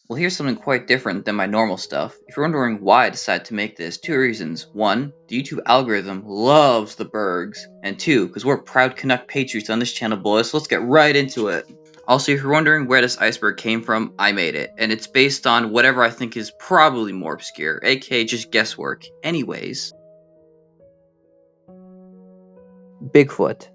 Well, here's something quite different than my normal stuff. If you're wondering why I decided to make this, two reasons. One, the YouTube algorithm loves the bergs. And two, because we're proud Canuck patriots on this channel, boys, so let's get right into it. Also, if you're wondering where this iceberg came from, I made it. And it's based on whatever I think is probably more obscure, aka just guesswork. Anyways. Bigfoot.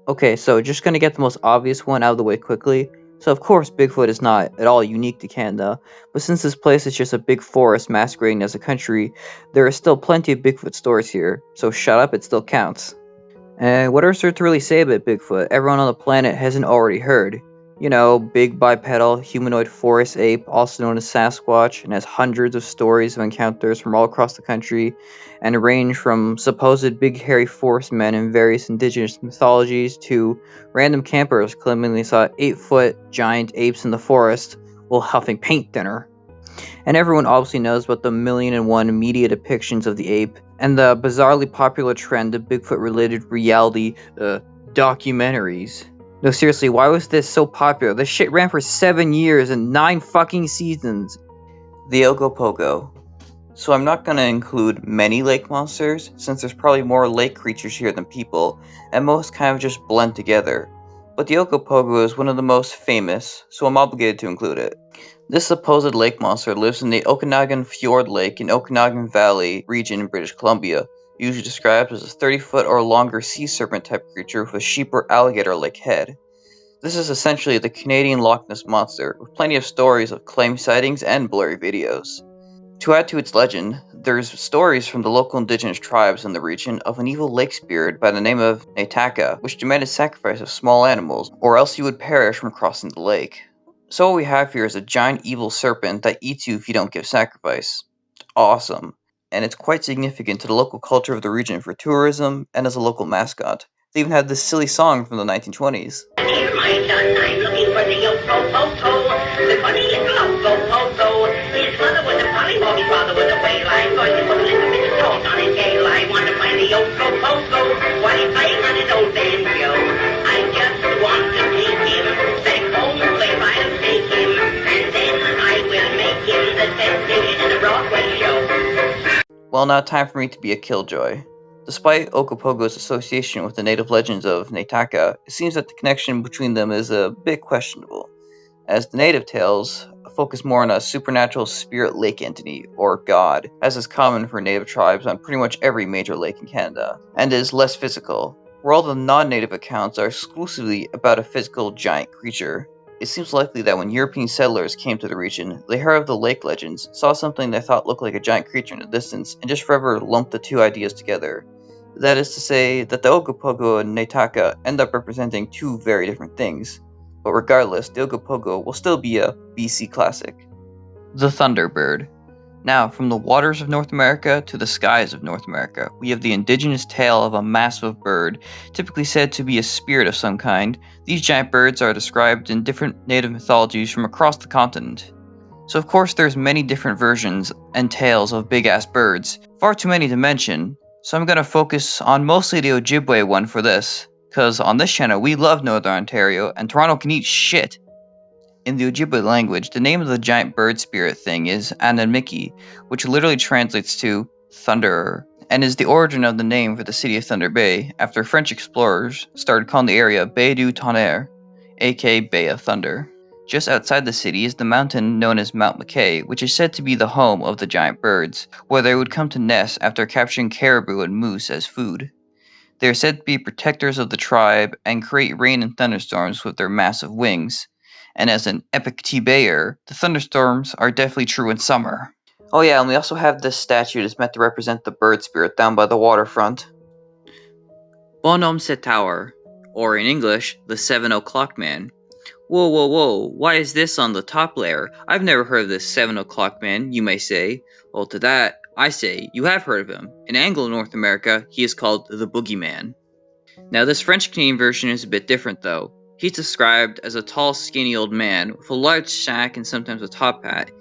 Okay, so just gonna get the most obvious one out of the way quickly. So of course Bigfoot is not at all unique to Canada, but since this place is just a big forest masquerading as a country, there are still plenty of Bigfoot stories here, so shut up, it still counts. And what is there to really say about Bigfoot everyone on the planet hasn't already heard? You know, big bipedal humanoid forest ape, also known as Sasquatch, and has hundreds of stories of encounters from all across the country, and range from supposed big hairy forest men in various indigenous mythologies to random campers claiming they saw 8-foot giant apes in the forest while huffing paint thinner. And everyone obviously knows about the million and one media depictions of the ape, and the bizarrely popular trend of Bigfoot-related reality documentaries. No, seriously, why was this so popular? This shit ran for 7 years and 9 fucking seasons. The Ogopogo. So I'm not gonna include many lake monsters, since there's probably more lake creatures here than people, and most kind of just blend together. But the Ogopogo is one of the most famous, so I'm obligated to include it. This supposed lake monster lives in the Okanagan Fjord Lake in Okanagan Valley region in British Columbia, usually described as a 30-foot or longer sea serpent type creature with a sheep or alligator-like head. This is essentially the Canadian Loch Ness Monster, with plenty of stories of claimed sightings and blurry videos. To add to its legend, there's stories from the local indigenous tribes in the region of an evil lake spirit by the name of Naitaka, which demanded sacrifice of small animals, or else you would perish from crossing the lake. So what we have here is a giant evil serpent that eats you if you don't give sacrifice. It's awesome, and it's quite significant to the local culture of the region for tourism and as a local mascot. They even had this silly song from the 1920s. Here's my son, I'm looking for the Yopo-Poto, the funny little Ogo-Pogo. His mother was a pollywog, his father was a whale. I'm going to put a little bit of salt on his tail. I want to find the Yopo-Pogo while he's playing on his old banjo. I just want to take him back home where I'll take him, and then I will make him the sensation in a Broadway show. Well, now time for me to be a killjoy. Despite Ogopogo's association with the native legends of Naitaka, it seems that the connection between them is a bit questionable, as the native tales focus more on a supernatural spirit lake entity, or god, as is common for native tribes on pretty much every major lake in Canada, and is less physical, where all the non-native accounts are exclusively about a physical giant creature. It seems likely that when European settlers came to the region, they heard of the lake legends, saw something they thought looked like a giant creature in the distance, and just forever lumped the two ideas together. That is to say that the Ogopogo and Naitaka end up representing two very different things. But regardless, the Ogopogo will still be a BC classic. The Thunderbird. Now, from the waters of North America to the skies of North America, we have the indigenous tale of a massive bird, typically said to be a spirit of some kind. These giant birds are described in different native mythologies from across the continent. So of course there's many different versions and tales of big-ass birds, far too many to mention, so I'm gonna focus on mostly the Ojibwe one for this, cause on this channel we love Northern Ontario, and Toronto can eat shit. In the Ojibwe language, the name of the giant bird spirit thing is Anamiki, which literally translates to thunderer, and is the origin of the name for the city of Thunder Bay, after French explorers started calling the area Baie du Tonnerre, aka Bay of Thunder. Just outside the city is the mountain known as Mount McKay, which is said to be the home of the giant birds, where they would come to nest after capturing caribou and moose as food. They are said to be protectors of the tribe and create rain and thunderstorms with their massive wings. And as an epic T-Bayer, the thunderstorms are definitely true in summer. Oh yeah, and we also have this statue that's meant to represent the bird spirit down by the waterfront. Bonhomme Tower, or in English, the 7 o'clock man. Whoa, whoa, whoa, why is this on the top layer? I've never heard of this 7 o'clock man, you may say. Well, to that, I say, you have heard of him. In Anglo-North America, he is called the Boogeyman. Now, this French-Canadian version is a bit different, though. He's described as a tall, skinny old man with a large sack and sometimes a top hat.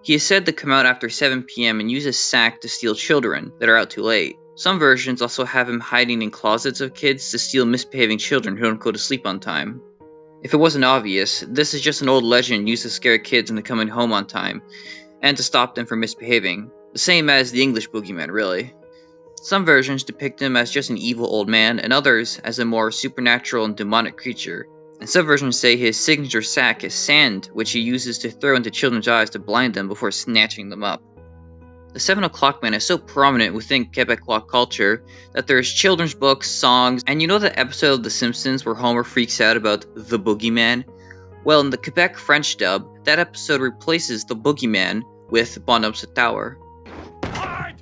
He is said to come out after 7 p.m. and use his sack to steal children that are out too late. Some versions also have him hiding in closets of kids to steal misbehaving children who don't go to sleep on time. If it wasn't obvious, this is just an old legend used to scare kids into coming home on time, and to stop them from misbehaving. The same as the English boogeyman, really. Some versions depict him as just an evil old man, and others as a more supernatural and demonic creature. And some versions say his signature sack is sand, which he uses to throw into children's eyes to blind them before snatching them up. The 7 o'clock man is so prominent within Quebecois culture that there's children's books, songs, and you know the episode of The Simpsons where Homer freaks out about the boogeyman? Well, in the Quebec French dub, that episode replaces the boogeyman with Bonhomme sa Tower. Arrête!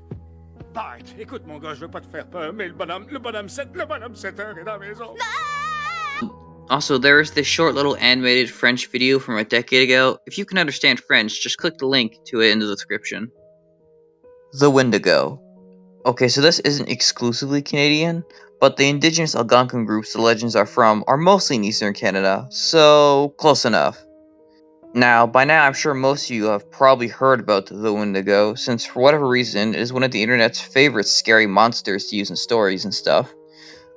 Arrête! Écoute, mon gars, je veux pas te faire peur, mais le bonhomme 7 heures est dans la maison. Also, there is this short little animated French video from a decade ago. If you can understand French, just click the link to it in the description. The Wendigo. Okay, so this isn't exclusively Canadian, but the indigenous Algonquin groups the legends are from are mostly in eastern Canada, so close enough. Now, by now I'm sure most of you have probably heard about the Wendigo, since for whatever reason it is one of the internet's favorite scary monsters to use in stories and stuff.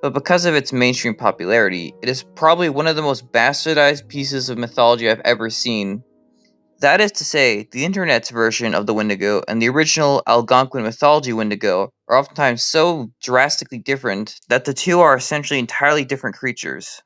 But because of its mainstream popularity, it is probably one of the most bastardized pieces of mythology I've ever seen. That is to say, the internet's version of the Wendigo and the original Algonquin mythology Wendigo are oftentimes so drastically different that the two are essentially entirely different creatures.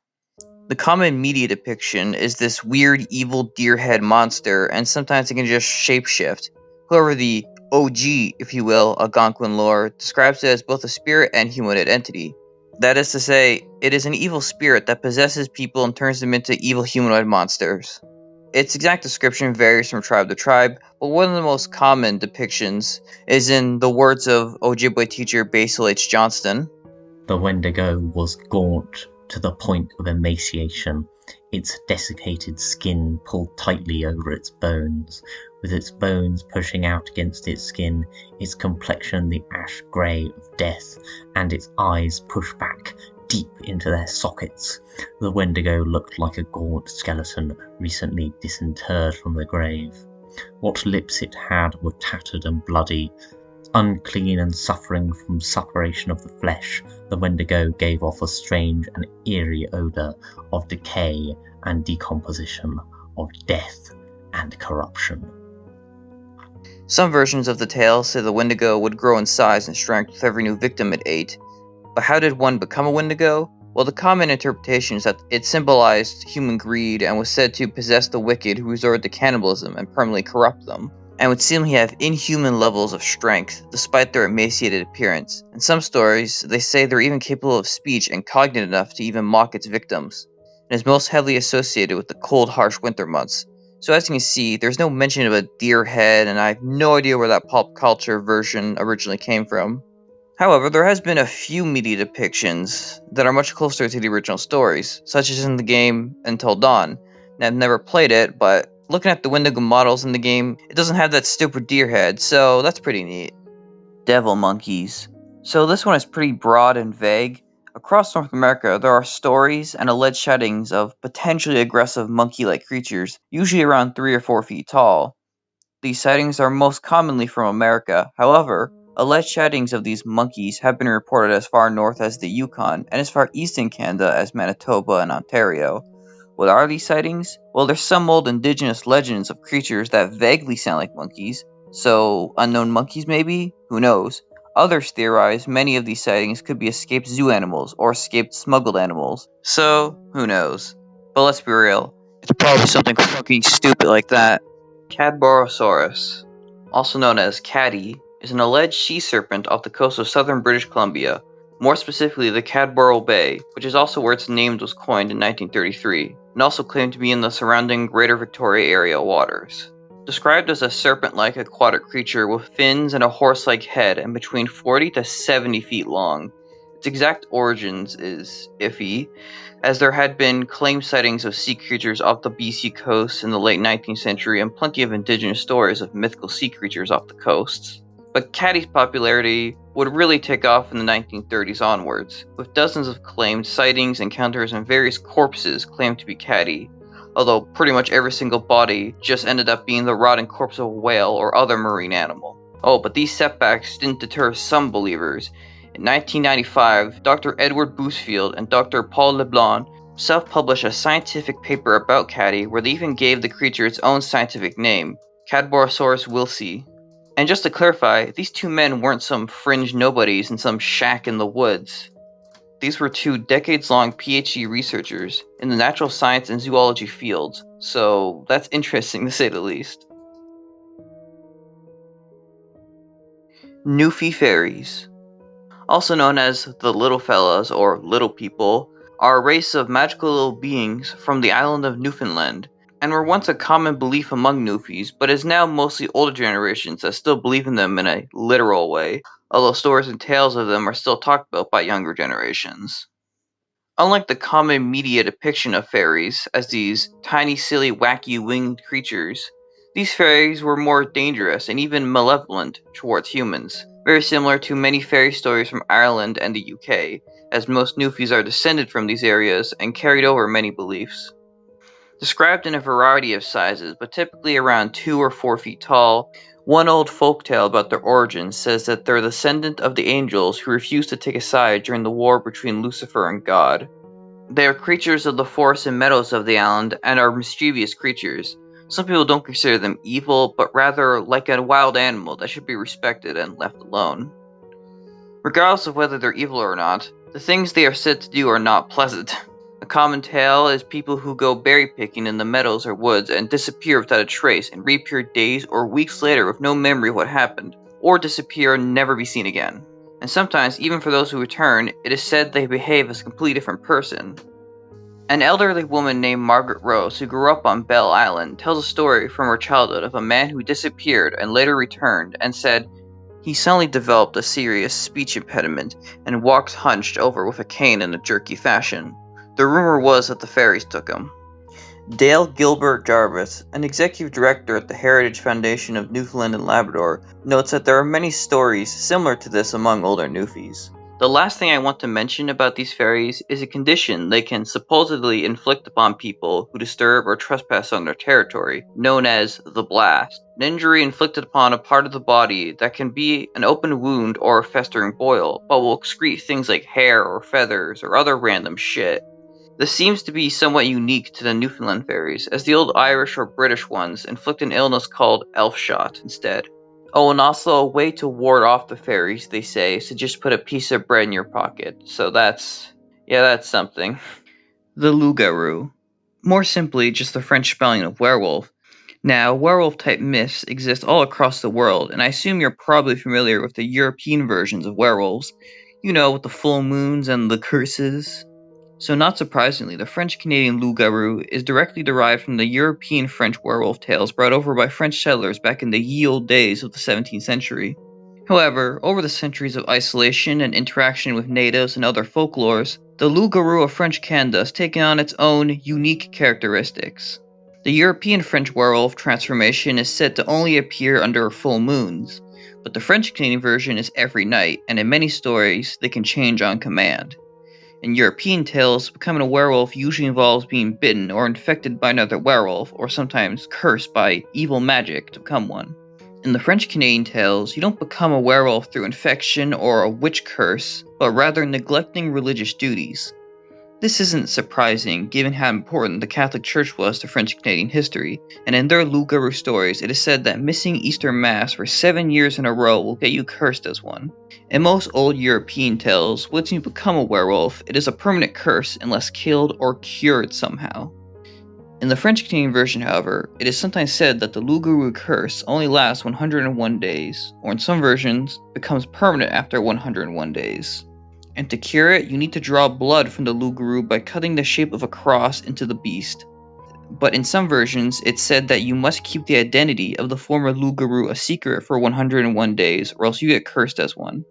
The common media depiction is this weird evil deer head monster, and sometimes it can just shapeshift. However, the OG, if you will, Algonquin lore describes it as both a spirit and humanoid entity. That is to say, it is an evil spirit that possesses people and turns them into evil humanoid monsters. Its exact description varies from tribe to tribe, but one of the most common depictions is in the words of Ojibwe teacher Basil H. Johnston. The Wendigo was gaunt to the point of emaciation, its desiccated skin pulled tightly over its bones, with its bones pushing out against its skin, its complexion the ash grey of death, and its eyes pushed back deep into their sockets. The Wendigo looked like a gaunt skeleton recently disinterred from the grave. What lips it had were tattered and bloody. Unclean and suffering from separation of the flesh, the Wendigo gave off a strange and eerie odour of decay and decomposition, of death and corruption. Some versions of the tale say the Wendigo would grow in size and strength with every new victim it ate. But how did one become a Wendigo? Well, the common interpretation is that it symbolized human greed and was said to possess the wicked who resorted to cannibalism and permanently corrupt them, and would seemingly have inhuman levels of strength, despite their emaciated appearance. In some stories, they say they're even capable of speech and cognate enough to even mock its victims, and is most heavily associated with the cold, harsh winter months. So as you can see, there's no mention of a deer head, and I have no idea where that pop culture version originally came from. However, there has been a few media depictions that are much closer to the original stories, such as in the game Until Dawn. And I've never played it, but looking at the Wendigo models in the game, it doesn't have that stupid deer head, so that's pretty neat. Devil monkeys. So this one is pretty broad and vague. Across North America, there are stories and alleged sightings of potentially aggressive monkey-like creatures, usually around 3 or 4 feet tall. These sightings are most commonly from America. However, alleged sightings of these monkeys have been reported as far north as the Yukon and as far east in Canada as Manitoba and Ontario. What are these sightings? Well, there's some old indigenous legends of creatures that vaguely sound like monkeys. So, unknown monkeys maybe? Who knows? Others theorize many of these sightings could be escaped zoo animals or escaped smuggled animals. So, who knows? But let's be real, it's probably something fucking stupid like that. Cadborosaurus, also known as Caddy, is an alleged sea serpent off the coast of southern British Columbia, more specifically the Cadboro Bay, which is also where its name was coined in 1933, and also claimed to be in the surrounding Greater Victoria area waters. Described as a serpent-like aquatic creature with fins and a horse-like head and between 40 to 70 feet long, its exact origins is iffy, as there had been claimed sightings of sea creatures off the BC coast in the late 19th century and plenty of indigenous stories of mythical sea creatures off the coasts. But Caddy's popularity would really take off in the 1930s onwards, with dozens of claimed sightings, encounters, and various corpses claimed to be Caddy, although pretty much every single body just ended up being the rotting corpse of a whale or other marine animal. Oh, but these setbacks didn't deter some believers. In 1995, Dr. Edward Boosfield and Dr. Paul Leblanc self-published a scientific paper about Caddy where they even gave the creature its own scientific name, Cadborosaurus wilsey. And just to clarify, these two men weren't some fringe nobodies in some shack in the woods. These were two decades-long PhD researchers in the natural science and zoology fields, so that's interesting to say the least. Newfie fairies, also known as the Little Fellas or Little People, are a race of magical little beings from the island of Newfoundland, and were once a common belief among Newfies, but is now mostly older generations that still believe in them in a literal way, although stories and tales of them are still talked about by younger generations. Unlike the common media depiction of fairies as these tiny, silly, wacky winged creatures, these fairies were more dangerous and even malevolent towards humans, very similar to many fairy stories from Ireland and the UK, as most Newfies are descended from these areas and carried over many beliefs. Described in a variety of sizes, but typically around 2 or 4 feet tall, one old folktale about their origins says that they're the descendant of the angels who refused to take a side during the war between Lucifer and God. They are creatures of the forests and meadows of the island and are mischievous creatures. Some people don't consider them evil, but rather like a wild animal that should be respected and left alone. Regardless of whether they're evil or not, the things they are said to do are not pleasant. A common tale is people who go berry picking in the meadows or woods and disappear without a trace and reappear days or weeks later with no memory of what happened, or disappear and never be seen again. And sometimes, even for those who return, it is said they behave as a completely different person. An elderly woman named Margaret Rose, who grew up on Bell Island, tells a story from her childhood of a man who disappeared and later returned and said he suddenly developed a serious speech impediment and walked hunched over with a cane in a jerky fashion. The rumor was that the fairies took him. Dale Gilbert Jarvis, an executive director at the Heritage Foundation of Newfoundland and Labrador, notes that there are many stories similar to this among older Newfies. The last thing I want to mention about these fairies is a condition they can supposedly inflict upon people who disturb or trespass on their territory, known as the blast. An injury inflicted upon a part of the body that can be an open wound or a festering boil, but will excrete things like hair or feathers or other random shit. This seems to be somewhat unique to the Newfoundland fairies, as the old Irish or British ones inflict an illness called elf shot instead. Oh, and also a way to ward off the fairies, they say, is to just put a piece of bread in your pocket. So that's something. The loup-garou. More simply, just the French spelling of werewolf. Now, werewolf-type myths exist all across the world, and I assume you're probably familiar with the European versions of werewolves. You know, with the full moons and the curses. So not surprisingly, the French-Canadian loup-garou is directly derived from the European French werewolf tales brought over by French settlers back in the ye olde days of the 17th century. However, over the centuries of isolation and interaction with natives and other folklores, the loup-garou of French Canada has taken on its own unique characteristics. The European French werewolf transformation is said to only appear under full moons, but the French-Canadian version is every night, and in many stories, they can change on command. In European tales, becoming a werewolf usually involves being bitten or infected by another werewolf, or sometimes cursed by evil magic to become one. In the French-Canadian tales, you don't become a werewolf through infection or a witch curse, but rather neglecting religious duties. This isn't surprising, given how important the Catholic Church was to French-Canadian history, and in their loup-garou stories, it is said that missing Easter Mass for 7 years in a row will get you cursed as one. In most old European tales, once you become a werewolf, it is a permanent curse unless killed or cured somehow. In the French-Canadian version, however, it is sometimes said that the loup-garou curse only lasts 101 days, or in some versions, becomes permanent after 101 days. And to cure it, you need to draw blood from the loup-garou by cutting the shape of a cross into the beast. But in some versions, it's said that you must keep the identity of the former loup-garou a secret for 101 days, or else you get cursed as one.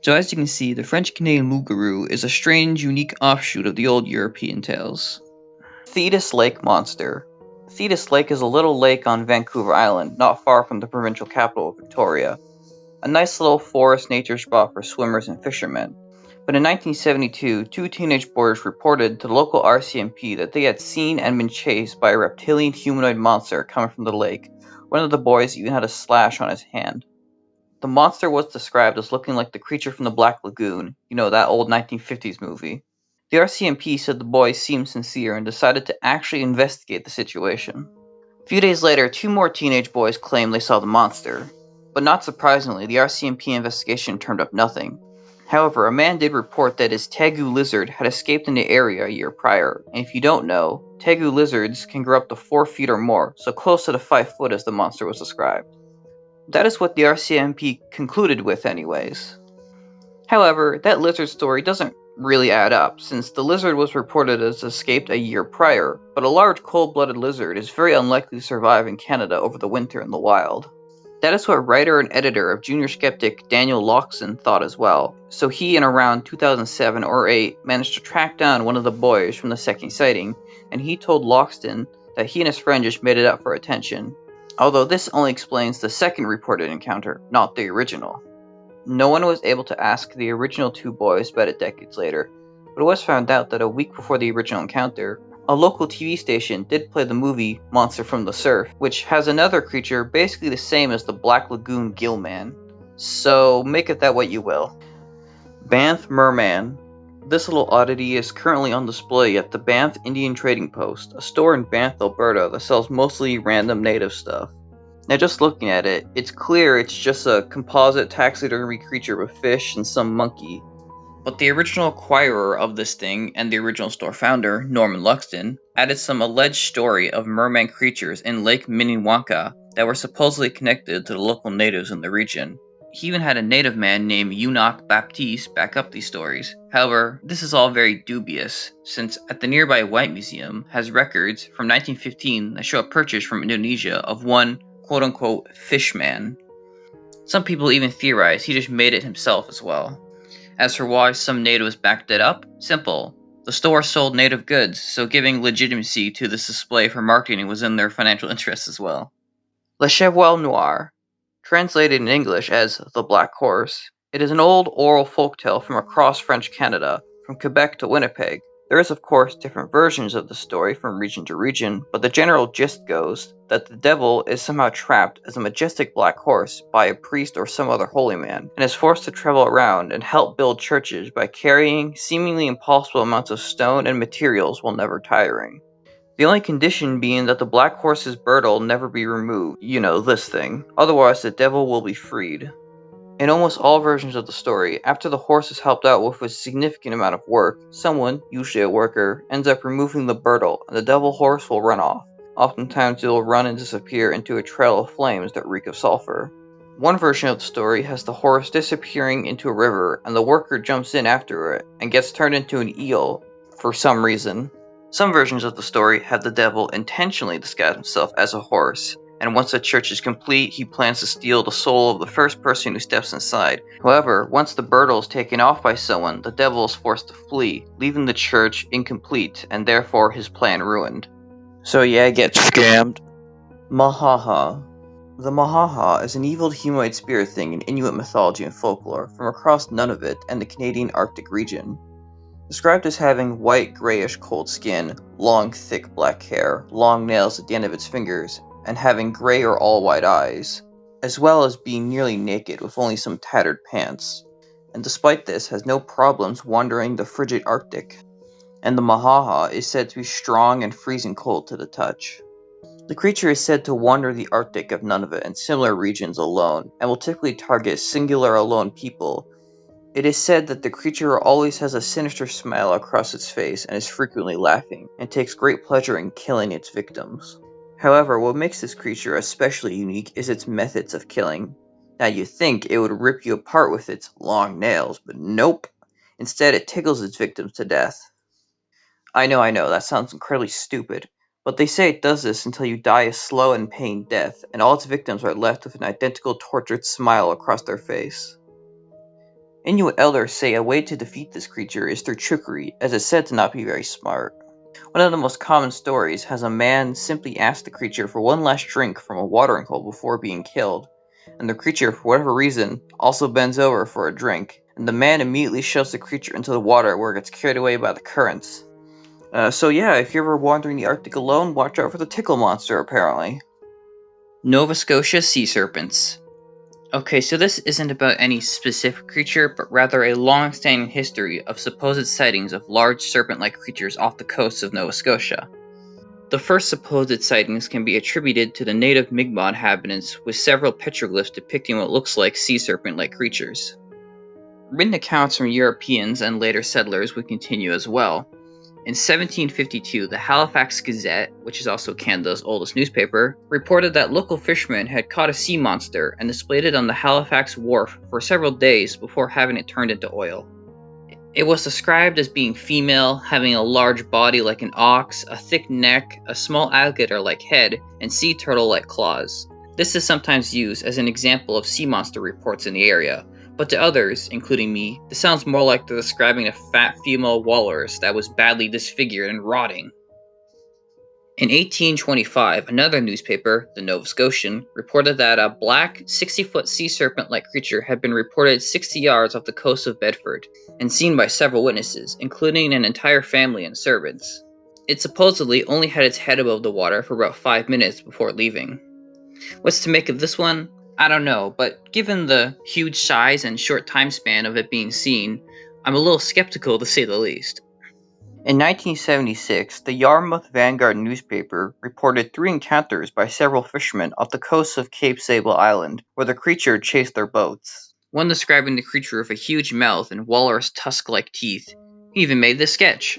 So as you can see, the French-Canadian loup-garou is a strange, unique offshoot of the old European tales. Thetis Lake Monster. Thetis Lake is a little lake on Vancouver Island, not far from the provincial capital of Victoria. A nice little forest nature spot for swimmers and fishermen. But in 1972, two teenage boys reported to the local RCMP that they had seen and been chased by a reptilian humanoid monster coming from the lake. One of the boys even had a slash on his hand. The monster was described as looking like the creature from the Black Lagoon, you know, that old 1950s movie. The RCMP said the boys seemed sincere and decided to actually investigate the situation. A few days later, 2 more teenage boys claimed they saw the monster. But not surprisingly, the RCMP investigation turned up nothing. However, a man did report that his tegu lizard had escaped in the area a year prior, and if you don't know, tegu lizards can grow up to 4 feet or more, so close to the 5 foot as the monster was described. That is what the RCMP concluded with anyways. However, that lizard story doesn't really add up, since the lizard was reported as escaped a year prior, but a large cold-blooded lizard is very unlikely to survive in Canada over the winter in the wild. That is what writer and editor of Junior Skeptic Daniel Loxton thought as well, so he in around 2007 or 8 managed to track down one of the boys from the second sighting, and he told Loxton that he and his friend just made it up for attention, although this only explains the second reported encounter, not the original. No one was able to ask the original 2 boys about it decades later, but it was found out that a week before the original encounter, a local TV station did play the movie Monster from the Surf, which has another creature basically the same as the Black Lagoon Gillman. So make of that what you will. Banff Merman. This little oddity is currently on display at the Banff Indian Trading Post, a store in Banff, Alberta that sells mostly random native stuff. Now just looking at it, it's clear it's just a composite taxidermy creature with fish and some monkey. But the original acquirer of this thing and the original store founder, Norman Luxton, added some alleged story of merman creatures in Lake Minnewanka that were supposedly connected to the local natives in the region. He even had a native man named Enoch Baptiste back up these stories. However, this is all very dubious, since at the nearby White Museum has records from 1915 that show a purchase from Indonesia of one quote-unquote fishman. Some people even theorize he just made it himself as well. As for why some natives backed it up, simple. The store sold native goods, so giving legitimacy to this display for marketing was in their financial interest as well. Le Cheval Noir, translated in English as The Black Horse, it is an old oral folktale from across French Canada, from Quebec to Winnipeg. There is of course different versions of the story from region to region, but the general gist goes that the devil is somehow trapped as a majestic black horse by a priest or some other holy man, and is forced to travel around and help build churches by carrying seemingly impossible amounts of stone and materials while never tiring. The only condition being that the black horse's girdle never be removed, you know, this thing, otherwise the devil will be freed. In almost all versions of the story, after the horse is helped out with a significant amount of work, someone, usually a worker, ends up removing the girdle, and the devil horse will run off. Oftentimes it will run and disappear into a trail of flames that reek of sulfur. One version of the story has the horse disappearing into a river, and the worker jumps in after it, and gets turned into an eel, for some reason. Some versions of the story have the devil intentionally disguise himself as a horse, and once the church is complete, he plans to steal the soul of the first person who steps inside. However, once the girdle is taken off by someone, the devil is forced to flee, leaving the church incomplete, and therefore his plan ruined. So yeah, get scammed. Mahaha. The Mahaha is an evil humanoid spirit thing in Inuit mythology and folklore from across Nunavut and the Canadian Arctic region. Described as having white, grayish, cold skin, long, thick black hair, long nails at the end of its fingers, and having gray or all-white eyes, as well as being nearly naked with only some tattered pants, and despite this has no problems wandering the frigid Arctic, and the Mahaha is said to be strong and freezing cold to the touch. The creature is said to wander the Arctic of Nunavut and similar regions alone, and will typically target singular alone people. It is said that the creature always has a sinister smile across its face and is frequently laughing, and takes great pleasure in killing its victims. However, what makes this creature especially unique is its methods of killing. Now you'd think it would rip you apart with its long nails, but nope. Instead, it tickles its victims to death. I know, that sounds incredibly stupid, but they say it does this until you die a slow and pained death, and all its victims are left with an identical tortured smile across their face. Inuit elders say a way to defeat this creature is through trickery, as it's said to not be very smart. One of the most common stories has a man simply ask the creature for one last drink from a watering hole before being killed, and the creature, for whatever reason, also bends over for a drink, and the man immediately shoves the creature into the water where it gets carried away by the currents. So yeah, if you're ever wandering the Arctic alone, watch out for the tickle monster, apparently. Nova Scotia sea serpents. Okay, so this isn't about any specific creature, but rather a long-standing history of supposed sightings of large serpent-like creatures off the coast of Nova Scotia. The first supposed sightings can be attributed to the native Mi'kmaq inhabitants, with several petroglyphs depicting what looks like sea serpent-like creatures. Written accounts from Europeans and later settlers would continue as well. In 1752, the Halifax Gazette, which is also Canada's oldest newspaper, reported that local fishermen had caught a sea monster and displayed it on the Halifax wharf for several days before having it turned into oil. It was described as being female, having a large body like an ox, a thick neck, a small alligator-like head, and sea turtle-like claws. This is sometimes used as an example of sea monster reports in the area, but to others, including me, this sounds more like they're describing a fat female walrus that was badly disfigured and rotting. In 1825, another newspaper, the Nova Scotian, reported that a black, 60-foot sea serpent-like creature had been reported 60 yards off the coast of Bedford, and seen by several witnesses, including an entire family and servants. It supposedly only had its head above the water for about 5 minutes before leaving. What's to make of this one? I don't know, but given the huge size and short time span of it being seen, I'm a little skeptical to say the least. In 1976, the Yarmouth Vanguard newspaper reported 3 encounters by several fishermen off the coast of Cape Sable Island, where the creature chased their boats. One describing the creature with a huge mouth and walrus tusk-like teeth. He even made this sketch.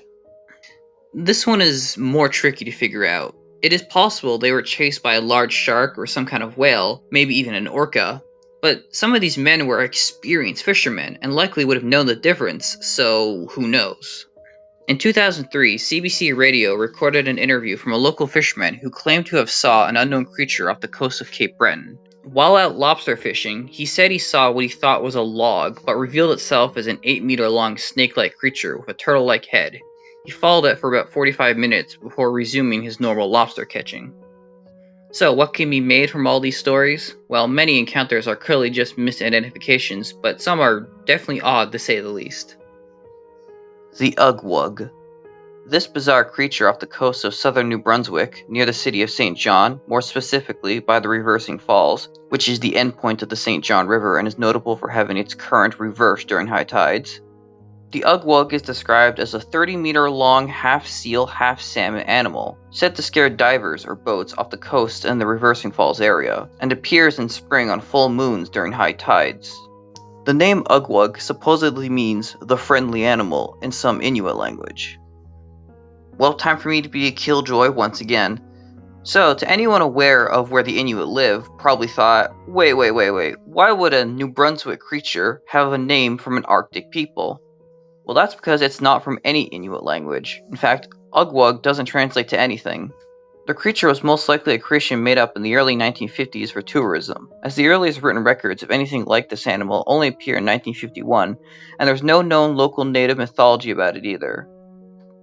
This one is more tricky to figure out. It is possible they were chased by a large shark or some kind of whale, maybe even an orca, but some of these men were experienced fishermen and likely would have known the difference, so who knows. In 2003, CBC Radio recorded an interview from a local fisherman who claimed to have saw an unknown creature off the coast of Cape Breton. While out lobster fishing, he said he saw what he thought was a log, but revealed itself as an 8-meter-long snake-like creature with a turtle-like head. He followed it for about 45 minutes before resuming his normal lobster catching. So, what can be made from all these stories? Well, many encounters are clearly just misidentifications, but some are definitely odd to say the least. The Ugwug. This bizarre creature off the coast of southern New Brunswick, near the city of St. John, more specifically by the Reversing Falls, which is the endpoint of the St. John River and is notable for having its current reversed during high tides. The Ugwug is described as a 30-meter-long half-seal, half-salmon animal, said to scare divers or boats off the coast in the Reversing Falls area, and appears in spring on full moons during high tides. The name Ugwug supposedly means the friendly animal in some Inuit language. Well, time for me to be a killjoy once again. So, to anyone aware of where the Inuit live, probably thought, wait, why would a New Brunswick creature have a name from an Arctic people? Well, that's because it's not from any Inuit language. In fact, Ugwug doesn't translate to anything. The creature was most likely a creation made up in the early 1950s for tourism, as the earliest written records of anything like this animal only appear in 1951, and there's no known local native mythology about it either.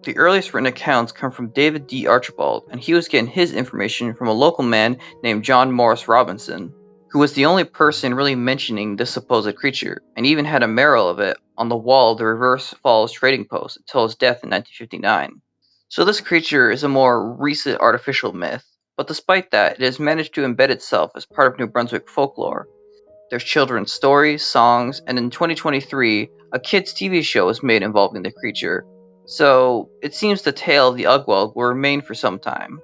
The earliest written accounts come from David D. Archibald, and he was getting his information from a local man named John Morris Robinson, who was the only person really mentioning this supposed creature, and even had a mural of it on the wall of the Reverse Falls trading post until his death in 1959. So this creature is a more recent artificial myth, but despite that, it has managed to embed itself as part of New Brunswick folklore. There's children's stories, songs, and in 2023, a kids' TV show was made involving the creature. So, it seems the tale of the Ugwug will remain for some time.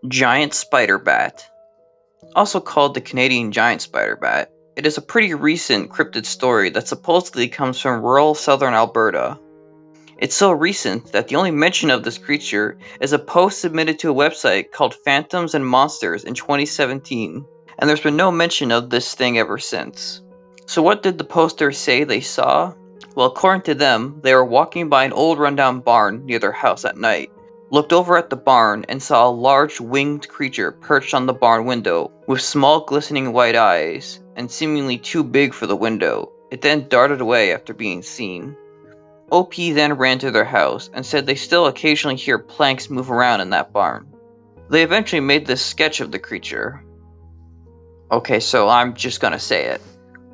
Giant Spider Bat. Also called the Canadian Giant Spider Bat, it is a pretty recent cryptid story that supposedly comes from rural southern Alberta. It's so recent that the only mention of this creature is a post submitted to a website called Phantoms and Monsters in 2017, and there's been no mention of this thing ever since. So what did the posters say they saw? Well, according to them, they were walking by an old rundown barn near their house at night, looked over at the barn and saw a large winged creature perched on the barn window with small glistening white eyes and seemingly too big for the window. It then darted away after being seen. OP then ran to their house and said they still occasionally hear planks move around in that barn. They eventually made this sketch of the creature. Okay, so I'm just gonna say it.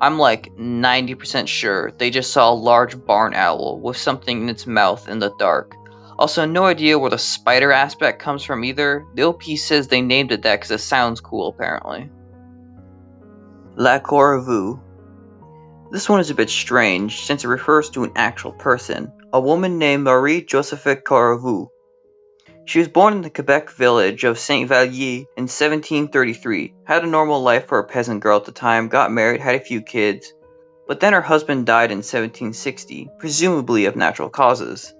I'm like 90% sure they just saw a large barn owl with something in its mouth in the dark. Also, no idea where the spider aspect comes from either. The OP says they named it that because it sounds cool, apparently. La Corvue. This one is a bit strange since it refers to an actual person, a woman named Marie Josephine Corvue. She was born in the Quebec village of Saint Vallier in 1733, had a normal life for a peasant girl at the time, got married, had a few kids, but then her husband died in 1760, presumably of natural causes.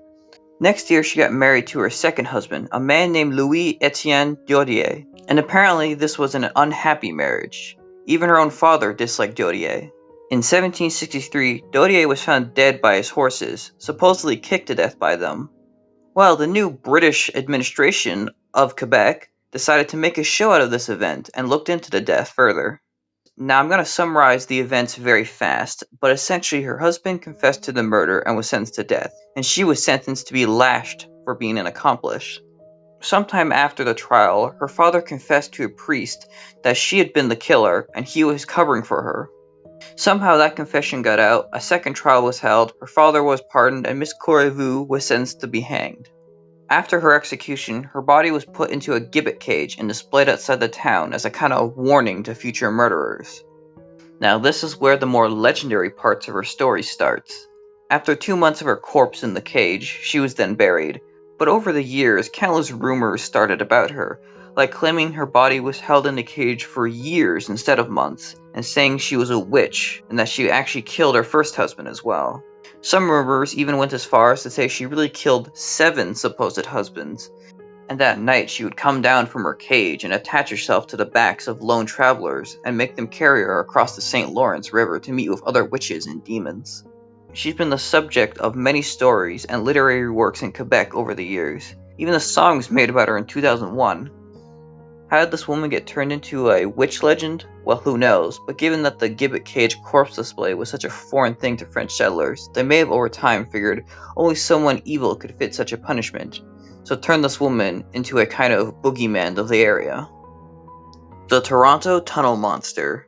Next year she got married to her second husband, a man named Louis Etienne Dodier, and apparently this was an unhappy marriage. Even her own father disliked Dodier. In 1763, Dodier was found dead by his horses, supposedly kicked to death by them. Well, the new British administration of Quebec decided to make a show out of this event and looked into the death further. Now I'm going to summarize the events very fast, but essentially her husband confessed to the murder and was sentenced to death, and she was sentenced to be lashed for being an accomplice. Sometime after the trial, her father confessed to a priest that she had been the killer and he was covering for her. Somehow that confession got out, a second trial was held, her father was pardoned, and Miss Corvue was sentenced to be hanged. After her execution, her body was put into a gibbet cage and displayed outside the town as a kind of warning to future murderers. Now this is where the more legendary parts of her story starts. After 2 months of her corpse in the cage, she was then buried, but over the years countless rumors started about her, like claiming her body was held in the cage for years instead of months, and saying she was a witch, and that she actually killed her first husband as well. Some rumors even went as far as to say she really killed 7 supposed husbands, and that night she would come down from her cage and attach herself to the backs of lone travelers and make them carry her across the St. Lawrence River to meet with other witches and demons. She's been the subject of many stories and literary works in Quebec over the years. Even a song was made about her in 2001. How did this woman get turned into a witch legend? Well, who knows, but given that the gibbet cage corpse display was such a foreign thing to French settlers, they may have over time figured only someone evil could fit such a punishment, so turned this woman into a kind of boogeyman of the area. The Toronto Tunnel Monster.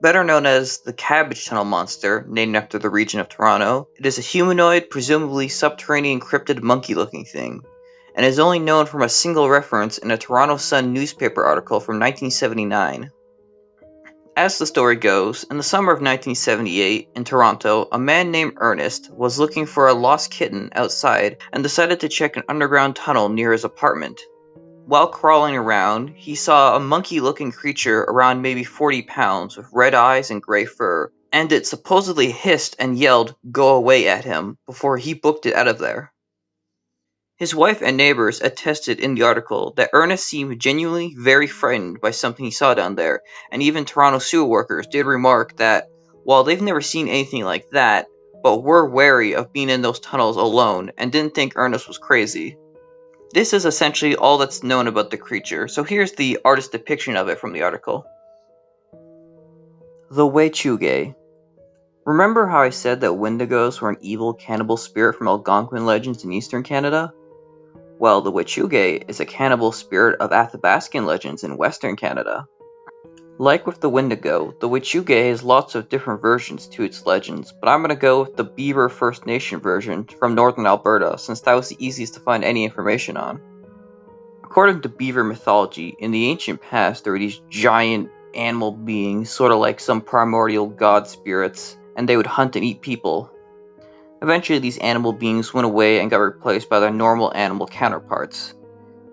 Better known as the Cabbage Tunnel Monster, named after the region of Toronto, it is a humanoid, presumably subterranean cryptid monkey-looking thing, and is only known from a single reference in a Toronto Sun newspaper article from 1979. As the story goes, in the summer of 1978, in Toronto, a man named Ernest was looking for a lost kitten outside and decided to check an underground tunnel near his apartment. While crawling around, he saw a monkey-looking creature around maybe 40 pounds with red eyes and gray fur, and it supposedly hissed and yelled, "Go away" at him, before he booked it out of there. His wife and neighbors attested in the article that Ernest seemed genuinely very frightened by something he saw down there, and even Toronto sewer workers did remark that, while they've never seen anything like that, but were wary of being in those tunnels alone and didn't think Ernest was crazy. This is essentially all that's known about the creature, so here's the artist's depiction of it from the article. The Wechuge. Remember how I said that Wendigos were an evil cannibal spirit from Algonquin legends in eastern Canada? Well, the Wechuge is a cannibal spirit of Athabascan legends in western Canada. Like with the Wendigo, the Wechuge has lots of different versions to its legends, but I'm going to go with the Beaver First Nation version from northern Alberta, since that was the easiest to find any information on. According to Beaver mythology, in the ancient past there were these giant animal beings, sort of like some primordial god spirits, and they would hunt and eat people. Eventually these animal beings went away and got replaced by their normal animal counterparts.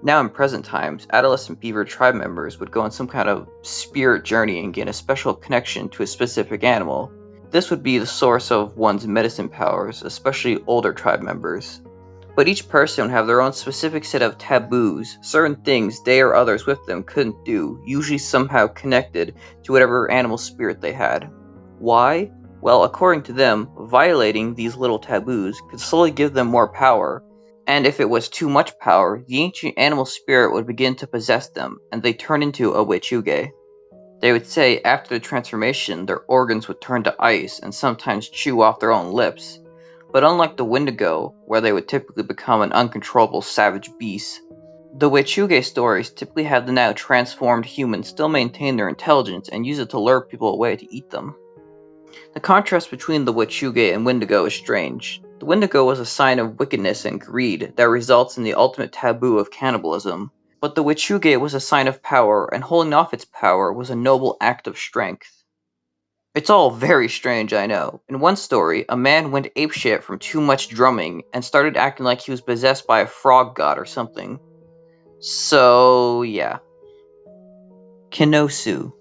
Now in present times, adolescent beaver tribe members would go on some kind of spirit journey and gain a special connection to a specific animal. This would be the source of one's medicine powers, especially older tribe members. But each person would have their own specific set of taboos, certain things they or others with them couldn't do, usually somehow connected to whatever animal spirit they had. Why? Well, according to them, violating these little taboos could slowly give them more power, and if it was too much power, the ancient animal spirit would begin to possess them, and they turn into a Wechuge. They would say after the transformation, their organs would turn to ice and sometimes chew off their own lips. But unlike the Wendigo, where they would typically become an uncontrollable savage beast, the Wechuge stories typically have the now transformed humans still maintain their intelligence and use it to lure people away to eat them. The contrast between the Wachuge and Wendigo is strange. The Wendigo was a sign of wickedness and greed that results in the ultimate taboo of cannibalism, but the Wachuge was a sign of power, and holding off its power was a noble act of strength. It's all very strange, I know. In one story, a man went apeshit from too much drumming and started acting like he was possessed by a frog god or something. So, yeah. Kinosu.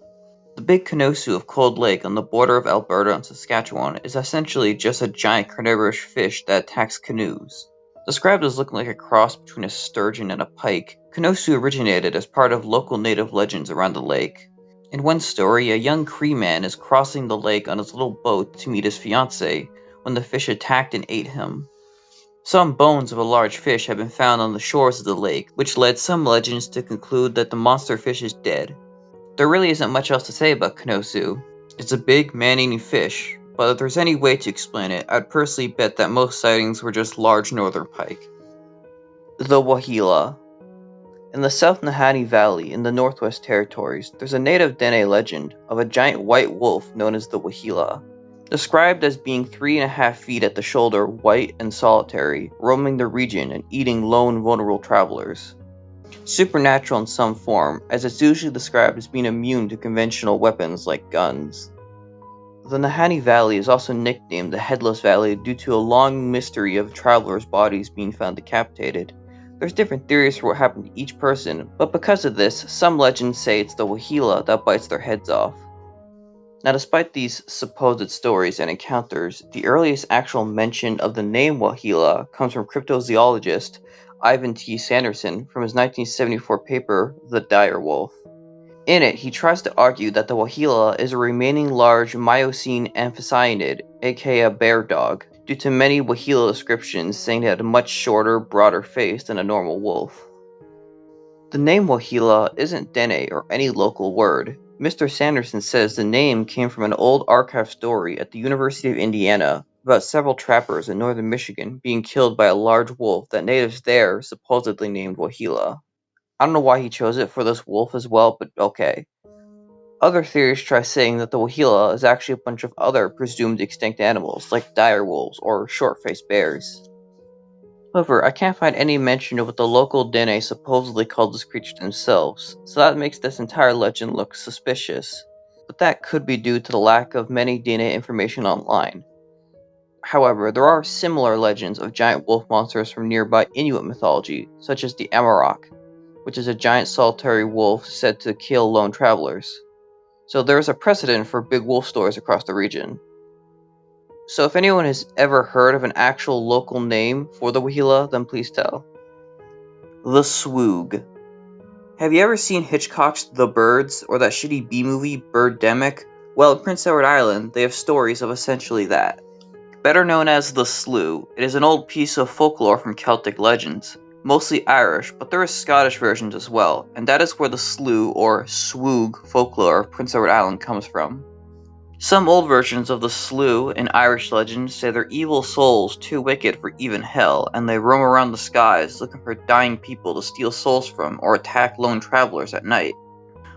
The Big Kinosu of Cold Lake on the border of Alberta and Saskatchewan is essentially just a giant carnivorous fish that attacks canoes. Described as looking like a cross between a sturgeon and a pike, Kinosu originated as part of local native legends around the lake. In one story, a young Cree man is crossing the lake on his little boat to meet his fiancée when the fish attacked and ate him. Some bones of a large fish have been found on the shores of the lake, which led some legends to conclude that the monster fish is dead. There really isn't much else to say about Kinosu. It's a big, man-eating fish, but if there's any way to explain it, I'd personally bet that most sightings were just large northern pike. The Wahila. In the South Nahanni Valley in the Northwest Territories, there's a native Dene legend of a giant white wolf known as the Wahila. Described as being 3.5 feet at the shoulder, white and solitary, roaming the region and eating lone vulnerable travelers. Supernatural in some form, as it's usually described as being immune to conventional weapons like guns. The Nahanni Valley is also nicknamed the Headless Valley due to a long mystery of travelers' bodies being found decapitated. There's different theories for what happened to each person, but because of this, some legends say it's the Wahila that bites their heads off. Now, despite these supposed stories and encounters, the earliest actual mention of the name Wahila comes from cryptozoologist Ivan T. Sanderson from his 1974 paper, The Dire Wolf. In it, he tries to argue that the Wahila is a remaining large Miocene amphicyanid, aka a bear dog, due to many Wahila descriptions saying it had a much shorter, broader face than a normal wolf. The name Wahila isn't Dene or any local word. Mr. Sanderson says the name came from an old archive story at the University of Indiana about several trappers in northern Michigan being killed by a large wolf that natives there supposedly named Wahila. I don't know why he chose it for this wolf as well, but okay. Other theories try saying that the Wahila is actually a bunch of other presumed extinct animals, like dire wolves or short-faced bears. However, I can't find any mention of what the local Dene supposedly called this creature themselves, so that makes this entire legend look suspicious. But that could be due to the lack of many Dene information online. However, there are similar legends of giant wolf monsters from nearby Inuit mythology, such as the Amarok, which is a giant solitary wolf said to kill lone travelers. So there is a precedent for big wolf stories across the region. So if anyone has ever heard of an actual local name for the Wahila, then please tell. The Swoog. Have you ever seen Hitchcock's The Birds, or that shitty B-movie Birdemic? Well, in Prince Edward Island, they have stories of essentially that. Better known as the Slough, it is an old piece of folklore from Celtic legends, mostly Irish, but there are Scottish versions as well, and that is where the Slough or Swoog folklore of Prince Edward Island comes from. Some old versions of the Slough in Irish legends say they're evil souls too wicked for even hell, and they roam around the skies looking for dying people to steal souls from or attack lone travelers at night.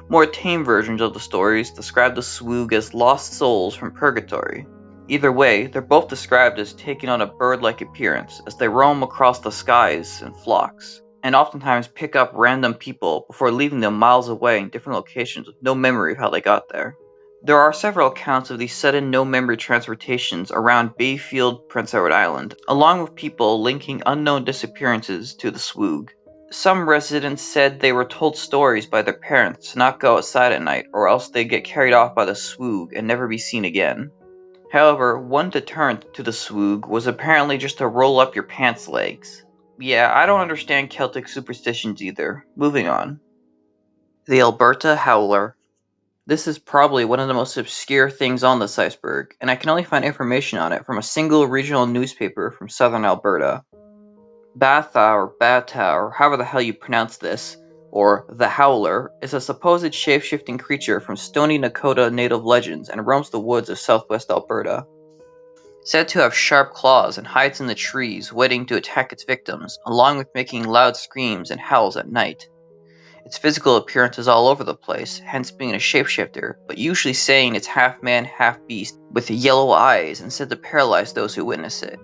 More tame versions of the stories describe the Swoog as lost souls from purgatory. Either way, they're both described as taking on a bird-like appearance as they roam across the skies in flocks, and oftentimes pick up random people before leaving them miles away in different locations with no memory of how they got there. There are several accounts of these sudden no-memory transportations around Bayfield, Prince Edward Island, along with people linking unknown disappearances to the Swoog. Some residents said they were told stories by their parents to not go outside at night or else they'd get carried off by the Swoog and never be seen again. However, one deterrent to the Swoog was apparently just to roll up your pants legs. Yeah, I don't understand Celtic superstitions either. Moving on. The Alberta Howler. This is probably one of the most obscure things on this iceberg, and I can only find information on it from a single regional newspaper from southern Alberta. Batha or Bata, or however the hell you pronounce this, or the Howler, is a supposed shape-shifting creature from stony Nakota native legends and roams the woods of southwest Alberta. Said to have sharp claws and hides in the trees, waiting to attack its victims, along with making loud screams and howls at night. Its physical appearance is all over the place, hence being a shapeshifter, but usually saying it's half man, half beast, with yellow eyes and said to paralyze those who witness it.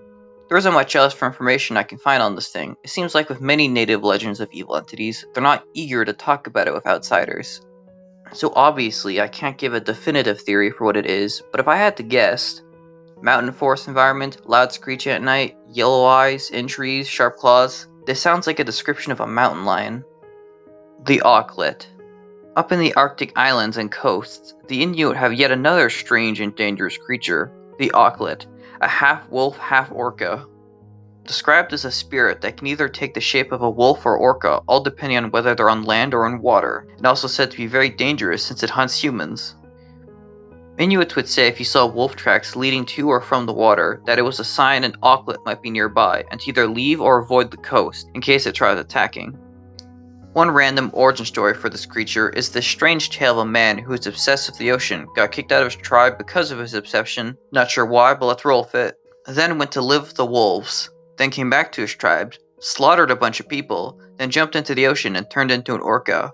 There isn't much else for information I can find on this thing. It seems like with many native legends of evil entities, they're not eager to talk about it with outsiders. So obviously, I can't give a definitive theory for what it is, but if I had to guess, mountain forest environment, loud screeching at night, yellow eyes, in trees, sharp claws, this sounds like a description of a mountain lion. The auklet. Up in the Arctic islands and coasts, the Inuit have yet another strange and dangerous creature, the auklet, a half-wolf, half-orca. Described as a spirit that can either take the shape of a wolf or orca, all depending on whether they're on land or in water, and also said to be very dangerous since it hunts humans. Inuits would say if you saw wolf tracks leading to or from the water, that it was a sign an auklet might be nearby, and to either leave or avoid the coast, in case it tried attacking. One random origin story for this creature is the strange tale of a man who is obsessed with the ocean, got kicked out of his tribe because of his obsession, not sure why, but let's roll with it, then went to live with the wolves, then came back to his tribe, slaughtered a bunch of people, then jumped into the ocean and turned into an orca.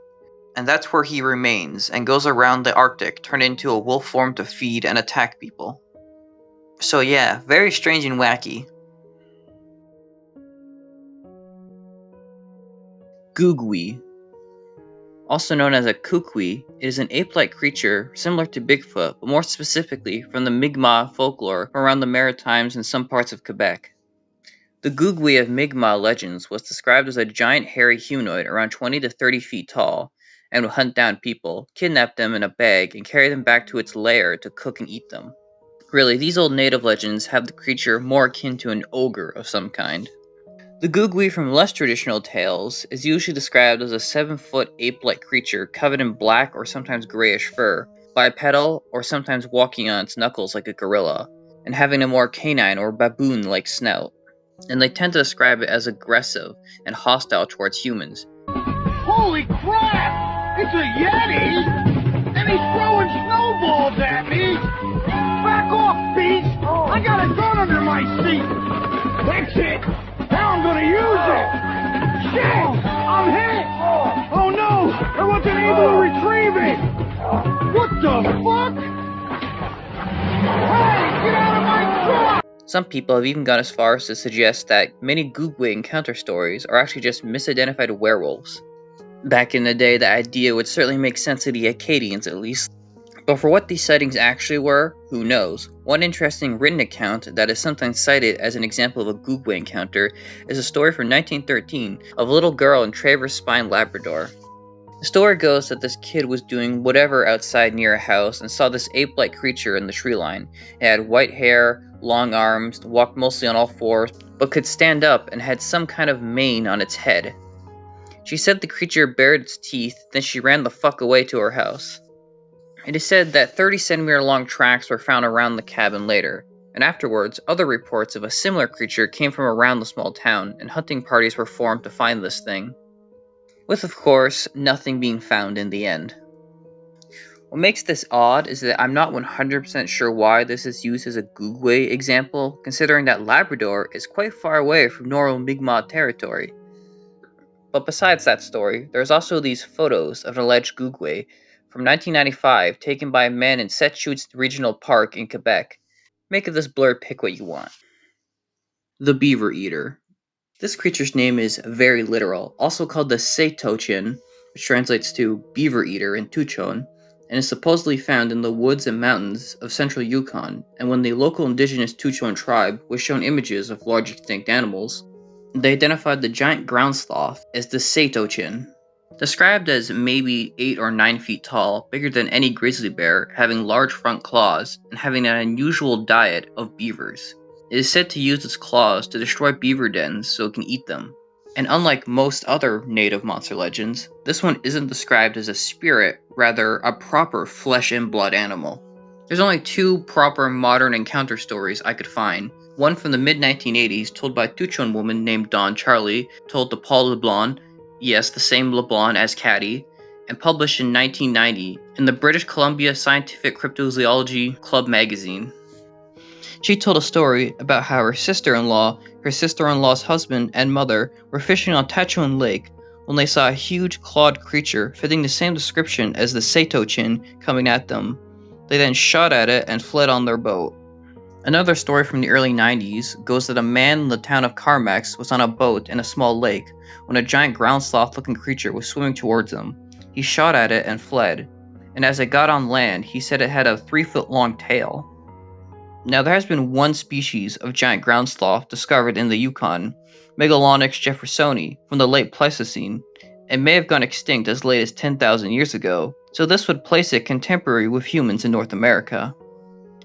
And that's where he remains, and goes around the Arctic, turned into a wolf form to feed and attack people. So yeah, very strange and wacky. Googwee. Also known as a kukwi, it is an ape-like creature similar to Bigfoot, but more specifically from the Mi'kmaq folklore from around the Maritimes and some parts of Quebec. The Googwee of Mi'kmaq legends was described as a giant hairy humanoid around 20 to 30 feet tall, and would hunt down people, kidnap them in a bag, and carry them back to its lair to cook and eat them. Really, these old native legends have the creature more akin to an ogre of some kind. The Googwee from less traditional tales is usually described as a 7-foot ape-like creature covered in black or sometimes grayish fur, bipedal or sometimes walking on its knuckles like a gorilla, and having a more canine or baboon-like snout. And they tend to describe it as aggressive and hostile towards humans. Holy crap! It's a Yeti! And he's throwing snowballs at me! Back off, beast! I got a gun under my seat! That's it! Now I'm gonna use it! Shit! I'm hit! Oh no! I wasn't able to retrieve it! What the fuck? Hey! Get out of my truck! Some people have even gone as far as to suggest that many Googwee encounter stories are actually just misidentified werewolves. Back in the day, the idea would certainly make sense to the Acadians at least. But for what these sightings actually were, who knows? One interesting written account that is sometimes cited as an example of a Googwee encounter is a story from 1913 of a little girl in Traverse Spine, Labrador. The story goes that this kid was doing whatever outside near a house and saw this ape-like creature in the tree line. It had white hair, long arms, walked mostly on all fours, but could stand up and had some kind of mane on its head. She said the creature bared its teeth, then she ran the fuck away to her house. It is said that 30-centimeter long tracks were found around the cabin later, and afterwards, other reports of a similar creature came from around the small town, and hunting parties were formed to find this thing. With, of course, nothing being found in the end. What makes this odd is that I'm not 100% sure why this is used as a Googwee example, considering that Labrador is quite far away from normal Mi'kmaq territory. But besides that story, there's also these photos of an alleged Googwee from 1995 taken by a man in Setchouts Regional Park in Quebec. Make of this blurred pic what you want. The Beaver Eater. This creature's name is very literal, also called the Setochin, which translates to beaver eater in Tuchon, and is supposedly found in the woods and mountains of central Yukon, and when the local indigenous Tuchon tribe was shown images of large extinct animals, they identified the giant ground sloth as the Setochin. Described as maybe 8 or 9 feet tall, bigger than any grizzly bear, having large front claws, and having an unusual diet of beavers. It is said to use its claws to destroy beaver dens so it can eat them. And unlike most other native monster legends, this one isn't described as a spirit, rather a proper flesh and blood animal. There's only 2 proper modern encounter stories I could find. One from the mid-1980s told by a Tuchon woman named Dawn Charlie, told to Paul LeBlanc, yes, the same LeBlanc as Caddy, and published in 1990 in the British Columbia Scientific Cryptozoology Club magazine. She told a story about how her sister-in-law's husband and mother were fishing on Tachon Lake when they saw a huge clawed creature fitting the same description as the Seito-chin coming at them. They then shot at it and fled on their boat. Another story from the early 90s goes that a man in the town of Carmex was on a boat in a small lake when a giant ground sloth looking creature was swimming towards him. He shot at it and fled, and as it got on land, he said it had a 3-foot long tail. Now, there has been one species of giant ground sloth discovered in the Yukon, Megalonyx jeffersoni, from the late Pleistocene. It may have gone extinct as late as 10,000 years ago, so this would place it contemporary with humans in North America.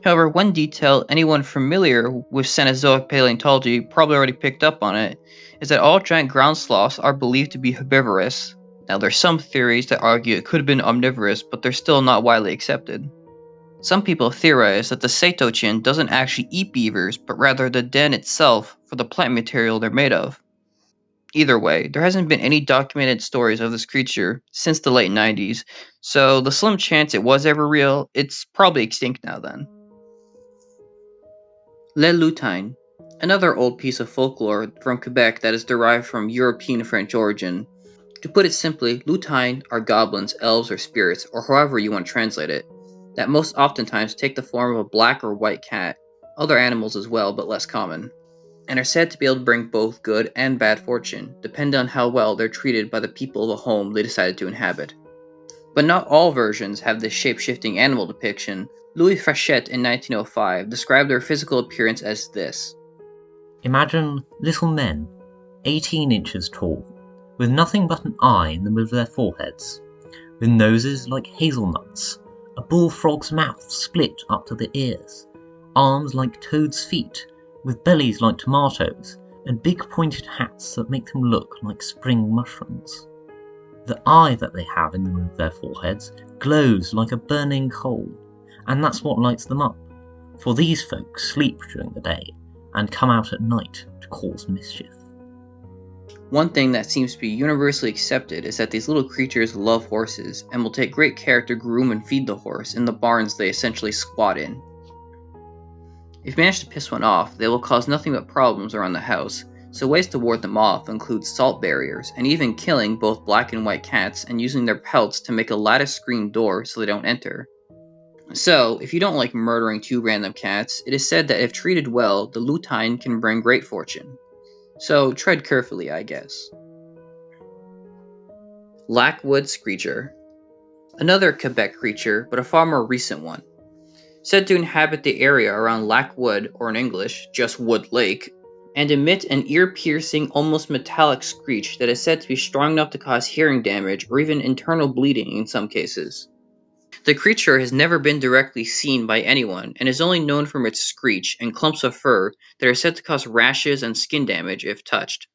However, one detail anyone familiar with Cenozoic paleontology probably already picked up on it is that all giant ground sloths are believed to be herbivorous. Now, there's some theories that argue it could have been omnivorous, but they're still not widely accepted. Some people theorize that the Seito-chin doesn't actually eat beavers, but rather the den itself for the plant material they're made of. Either way, there hasn't been any documented stories of this creature since the late 90s, so the slim chance it was ever real, it's probably extinct now then. Le Lutine, another old piece of folklore from Quebec that is derived from European French origin. To put it simply, Lutine are goblins, elves, or spirits, or however you want to translate it, that most oftentimes take the form of a black or white cat, other animals as well, but less common, and are said to be able to bring both good and bad fortune, depending on how well they're treated by the people of the home they decided to inhabit. But not all versions have this shape-shifting animal depiction. Louis Frechette in 1905 described their physical appearance as this. Imagine little men, 18 inches tall, with nothing but an eye in the middle of their foreheads, with noses like hazelnuts, a bullfrog's mouth split up to the ears, arms like toads' feet, with bellies like tomatoes, and big pointed hats that make them look like spring mushrooms. The eye that they have in the middle of their foreheads glows like a burning coal, and that's what lights them up, for these folk sleep during the day and come out at night to cause mischief. One thing that seems to be universally accepted is that these little creatures love horses and will take great care to groom and feed the horse in the barns they essentially squat in. If you manage to piss one off, they will cause nothing but problems around the house, so ways to ward them off include salt barriers, and even killing both black and white cats and using their pelts to make a lattice screen door so they don't enter. So, if you don't like murdering 2 random cats, it is said that if treated well, the lutine can bring great fortune. So, tread carefully, I guess. Lackwood Screecher. Another Quebec creature, but a far more recent one. Said to inhabit the area around Lac Wood, or in English, just Wood Lake, and emit an ear-piercing, almost metallic screech that is said to be strong enough to cause hearing damage or even internal bleeding in some cases. The creature has never been directly seen by anyone and is only known from its screech and clumps of fur that are said to cause rashes and skin damage if touched.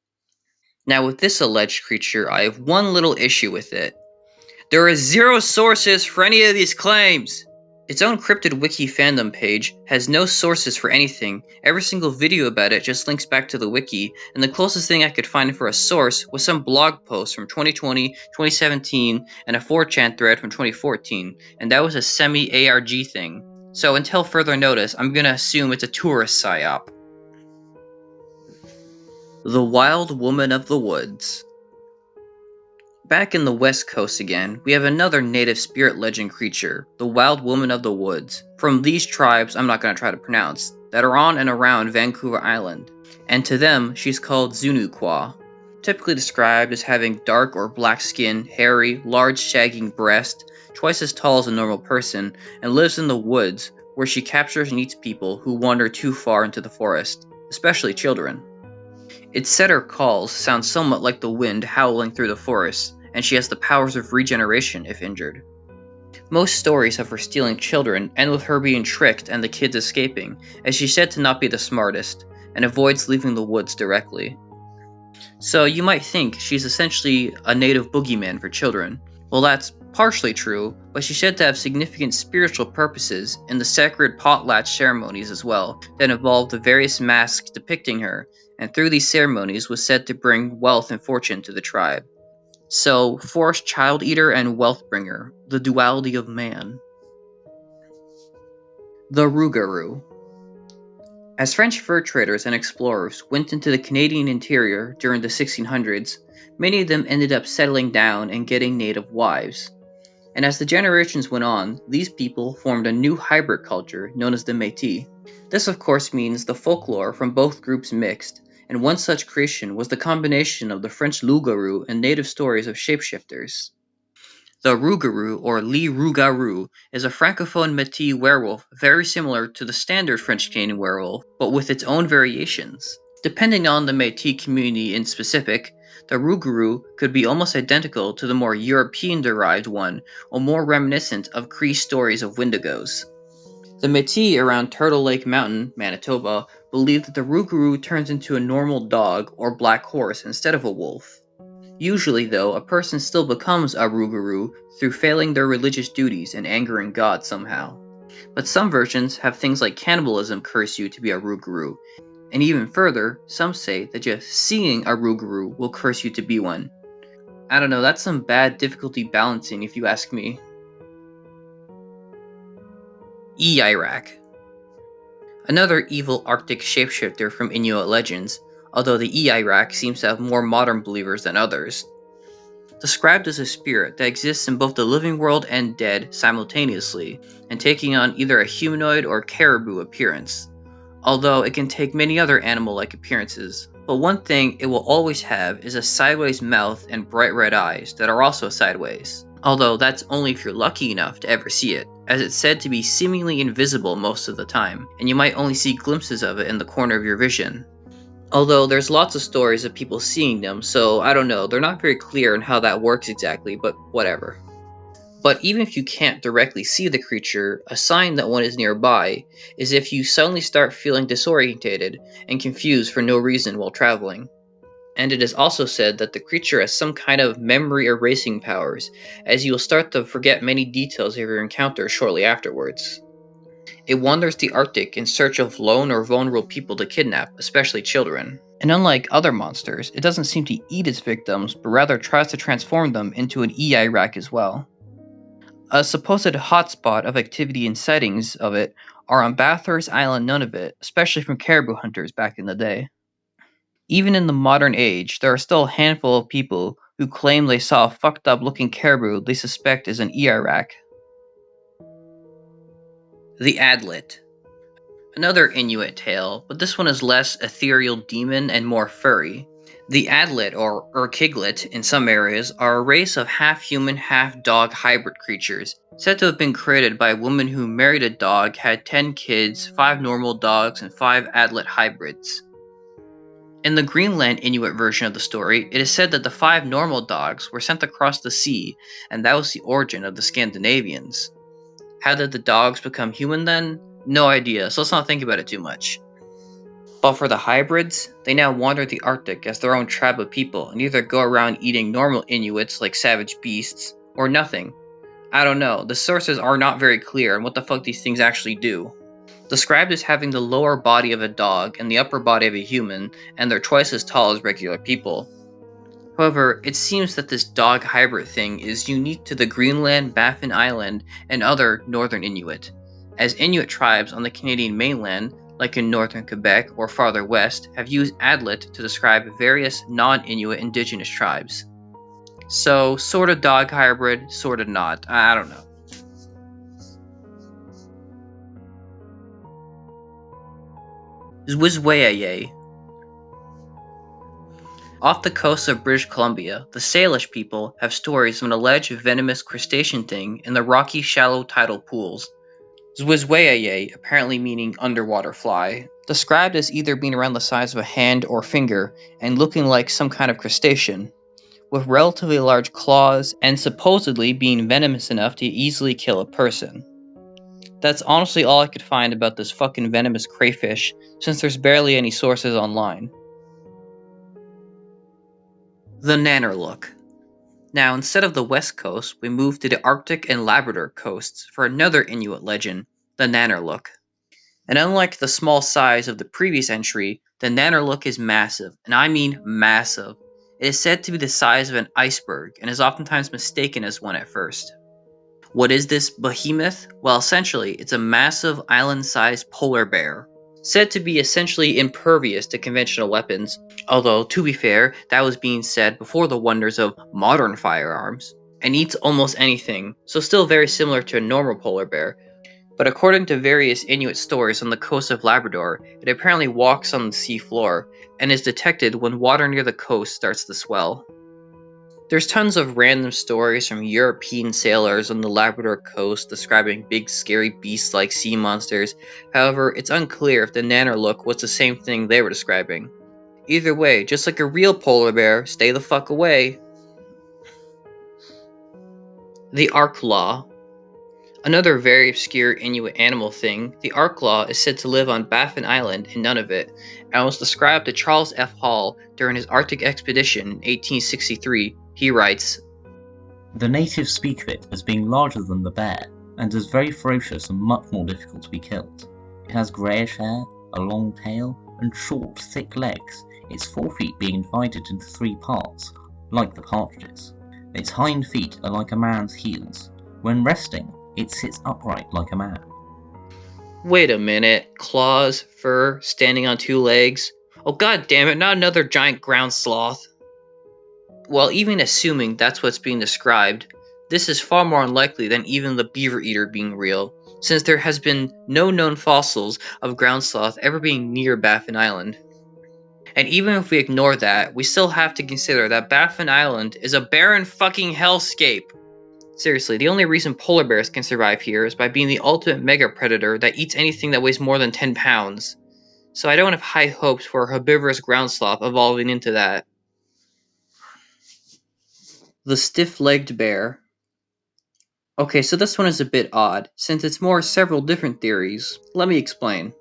Now, with this alleged creature, I have one little issue with it. There are 0 sources for any of these claims! Its own cryptid wiki fandom page has no sources for anything. Every single video about it just links back to the wiki, and the closest thing I could find for a source was some blog post from 2020, 2017, and a 4chan thread from 2014, and that was a semi-ARG thing. So until further notice, I'm gonna assume it's a tourist psyop. The Wild Woman of the Woods. Back in the West Coast again, we have another native spirit legend creature, the Wild Woman of the Woods, from these tribes I'm not going to try to pronounce, that are on and around Vancouver Island, and to them she's called Zunukwa, typically described as having dark or black skin, hairy, large shagging breast, twice as tall as a normal person, and lives in the woods, where she captures and eats people who wander too far into the forest, especially children. Its setter calls sound somewhat like the wind howling through the forest, and she has the powers of regeneration if injured. Most stories of her stealing children end with her being tricked and the kids escaping, as she's said to not be the smartest, and avoids leaving the woods directly. So you might think she's essentially a native boogeyman for children. Well, that's partially true, but she's said to have significant spiritual purposes in the sacred potlatch ceremonies as well, that involve the various masks depicting her, and through these ceremonies was said to bring wealth and fortune to the tribe. So, forest child eater and wealth bringer, the duality of man. The Rougarou. As French fur traders and explorers went into the Canadian interior during the 1600s, Many of them ended up settling down and getting native wives. And as the generations went on, these people formed a new hybrid culture known as the Métis. This of course means the folklore from both groups mixed, and one such creation was the combination of the French loup-garou and native stories of shapeshifters. The rougarou, or loup-garou, is a francophone Métis werewolf very similar to the standard French Canadian werewolf, but with its own variations. Depending on the Métis community in specific, the rougarou could be almost identical to the more European-derived one, or more reminiscent of Cree stories of Wendigos. The Métis around Turtle Lake Mountain, Manitoba, believe that the rougarou turns into a normal dog or black horse instead of a wolf. Usually, though, a person still becomes a rougarou through failing their religious duties and angering God somehow. But some versions have things like cannibalism curse you to be a rougarou, and even further, some say that just seeing a rougarou will curse you to be one. I don't know, that's some bad difficulty balancing if you ask me. Iceberg. Another evil Arctic shapeshifter from Inuit legends, although the Iceberg seems to have more modern believers than others. Described as a spirit that exists in both the living world and dead simultaneously, and taking on either a humanoid or caribou appearance, although it can take many other animal-like appearances. But one thing it will always have is a sideways mouth and bright red eyes that are also sideways. Although that's only if you're lucky enough to ever see it, as it's said to be seemingly invisible most of the time, and you might only see glimpses of it in the corner of your vision. Although there's lots of stories of people seeing them, so I don't know, they're not very clear on how that works exactly, but whatever. But even if you can't directly see the creature, a sign that one is nearby is if you suddenly start feeling disorientated and confused for no reason while traveling. And it is also said that the creature has some kind of memory erasing powers, as you will start to forget many details of your encounter shortly afterwards. It wanders the Arctic in search of lone or vulnerable people to kidnap, especially children. And unlike other monsters, it doesn't seem to eat its victims, but rather tries to transform them into an Iceberg as well. A supposed hotspot of activity and sightings of it are on Bathurst Island, Nunavut, especially from caribou hunters back in the day. Even in the modern age, there are still a handful of people who claim they saw a fucked up looking caribou they suspect is an Iceberg. The Adlet. Another Inuit tale, but this one is less ethereal demon and more furry. The Adlet, or Urkiglet in some areas, are a race of half-human, half-dog hybrid creatures, said to have been created by a woman who married a dog, had 10 kids, 5 normal dogs, and 5 Adlet hybrids. In the Greenland Inuit version of the story, it is said that the 5 normal dogs were sent across the sea, and that was the origin of the Scandinavians. How did the dogs become human then? No idea, so let's not think about it too much. But for the hybrids, they now wander the Arctic as their own tribe of people and either go around eating normal Inuits like savage beasts, or nothing. I don't know, the sources are not very clear on what the fuck these things actually do. Described as having the lower body of a dog and the upper body of a human, and they're twice as tall as regular people. However, it seems that this dog hybrid thing is unique to the Greenland, Baffin Island, and other northern Inuit, as Inuit tribes on the Canadian mainland, like in northern Quebec or farther west, have used Adlet to describe various non-Inuit indigenous tribes. So, sorta dog hybrid, sorta not, I don't know. Zwizwaye. Off the coast of British Columbia, the Salish people have stories of an alleged venomous crustacean thing in the rocky, shallow tidal pools. Zwizwaye, apparently meaning underwater fly, described as either being around the size of a hand or finger and looking like some kind of crustacean, with relatively large claws and supposedly being venomous enough to easily kill a person. That's honestly all I could find about this fucking venomous crayfish, since there's barely any sources online. The Nannerlook. Now, instead of the west coast, we move to the Arctic and Labrador coasts for another Inuit legend, the Nannerlook. And unlike the small size of the previous entry, the Nannerlook is massive, and I mean massive. It is said to be the size of an iceberg, and is oftentimes mistaken as one at first. What is this behemoth? Well, essentially, it's a massive island-sized polar bear. said to be essentially impervious to conventional weapons, although, to be fair, that was being said before the wonders of modern firearms, and eats almost anything, so still very similar to a normal polar bear. But according to various Inuit stories on the coast of Labrador, it apparently walks on the sea floor, and is detected when water near the coast starts to swell. There's tons of random stories from European sailors on the Labrador coast describing big scary beasts like sea monsters. However, it's unclear if the Nanner look was the same thing they were describing. Either way, just like a real polar bear, stay the fuck away. The Arklaw. Another very obscure Inuit animal thing, the Arklaw is said to live on Baffin Island in Nunavut, and was described to Charles F. Hall during his Arctic expedition in 1863. He writes, The natives speak of it as being larger than the bear, and is very ferocious and much more difficult to be killed. It has greyish hair, a long tail, and short, thick legs, its forefeet being divided into 3 parts, like the partridges. Its hind feet are like a man's heels. When resting, it sits upright like a man. Wait a minute, claws, fur, standing on 2 legs. Oh god damn it, not another giant ground sloth. Well, even assuming that's what's being described, this is far more unlikely than even the beaver eater being real, since there has been no known fossils of ground sloth ever being near Baffin Island. And even if we ignore that, we still have to consider that Baffin Island is a barren fucking hellscape. Seriously, the only reason polar bears can survive here is by being the ultimate mega predator that eats anything that weighs more than 10 pounds. So I don't have high hopes for a herbivorous ground sloth evolving into that. The stiff-legged bear. Okay, so this one is a bit odd, since it's more several different theories. Let me explain.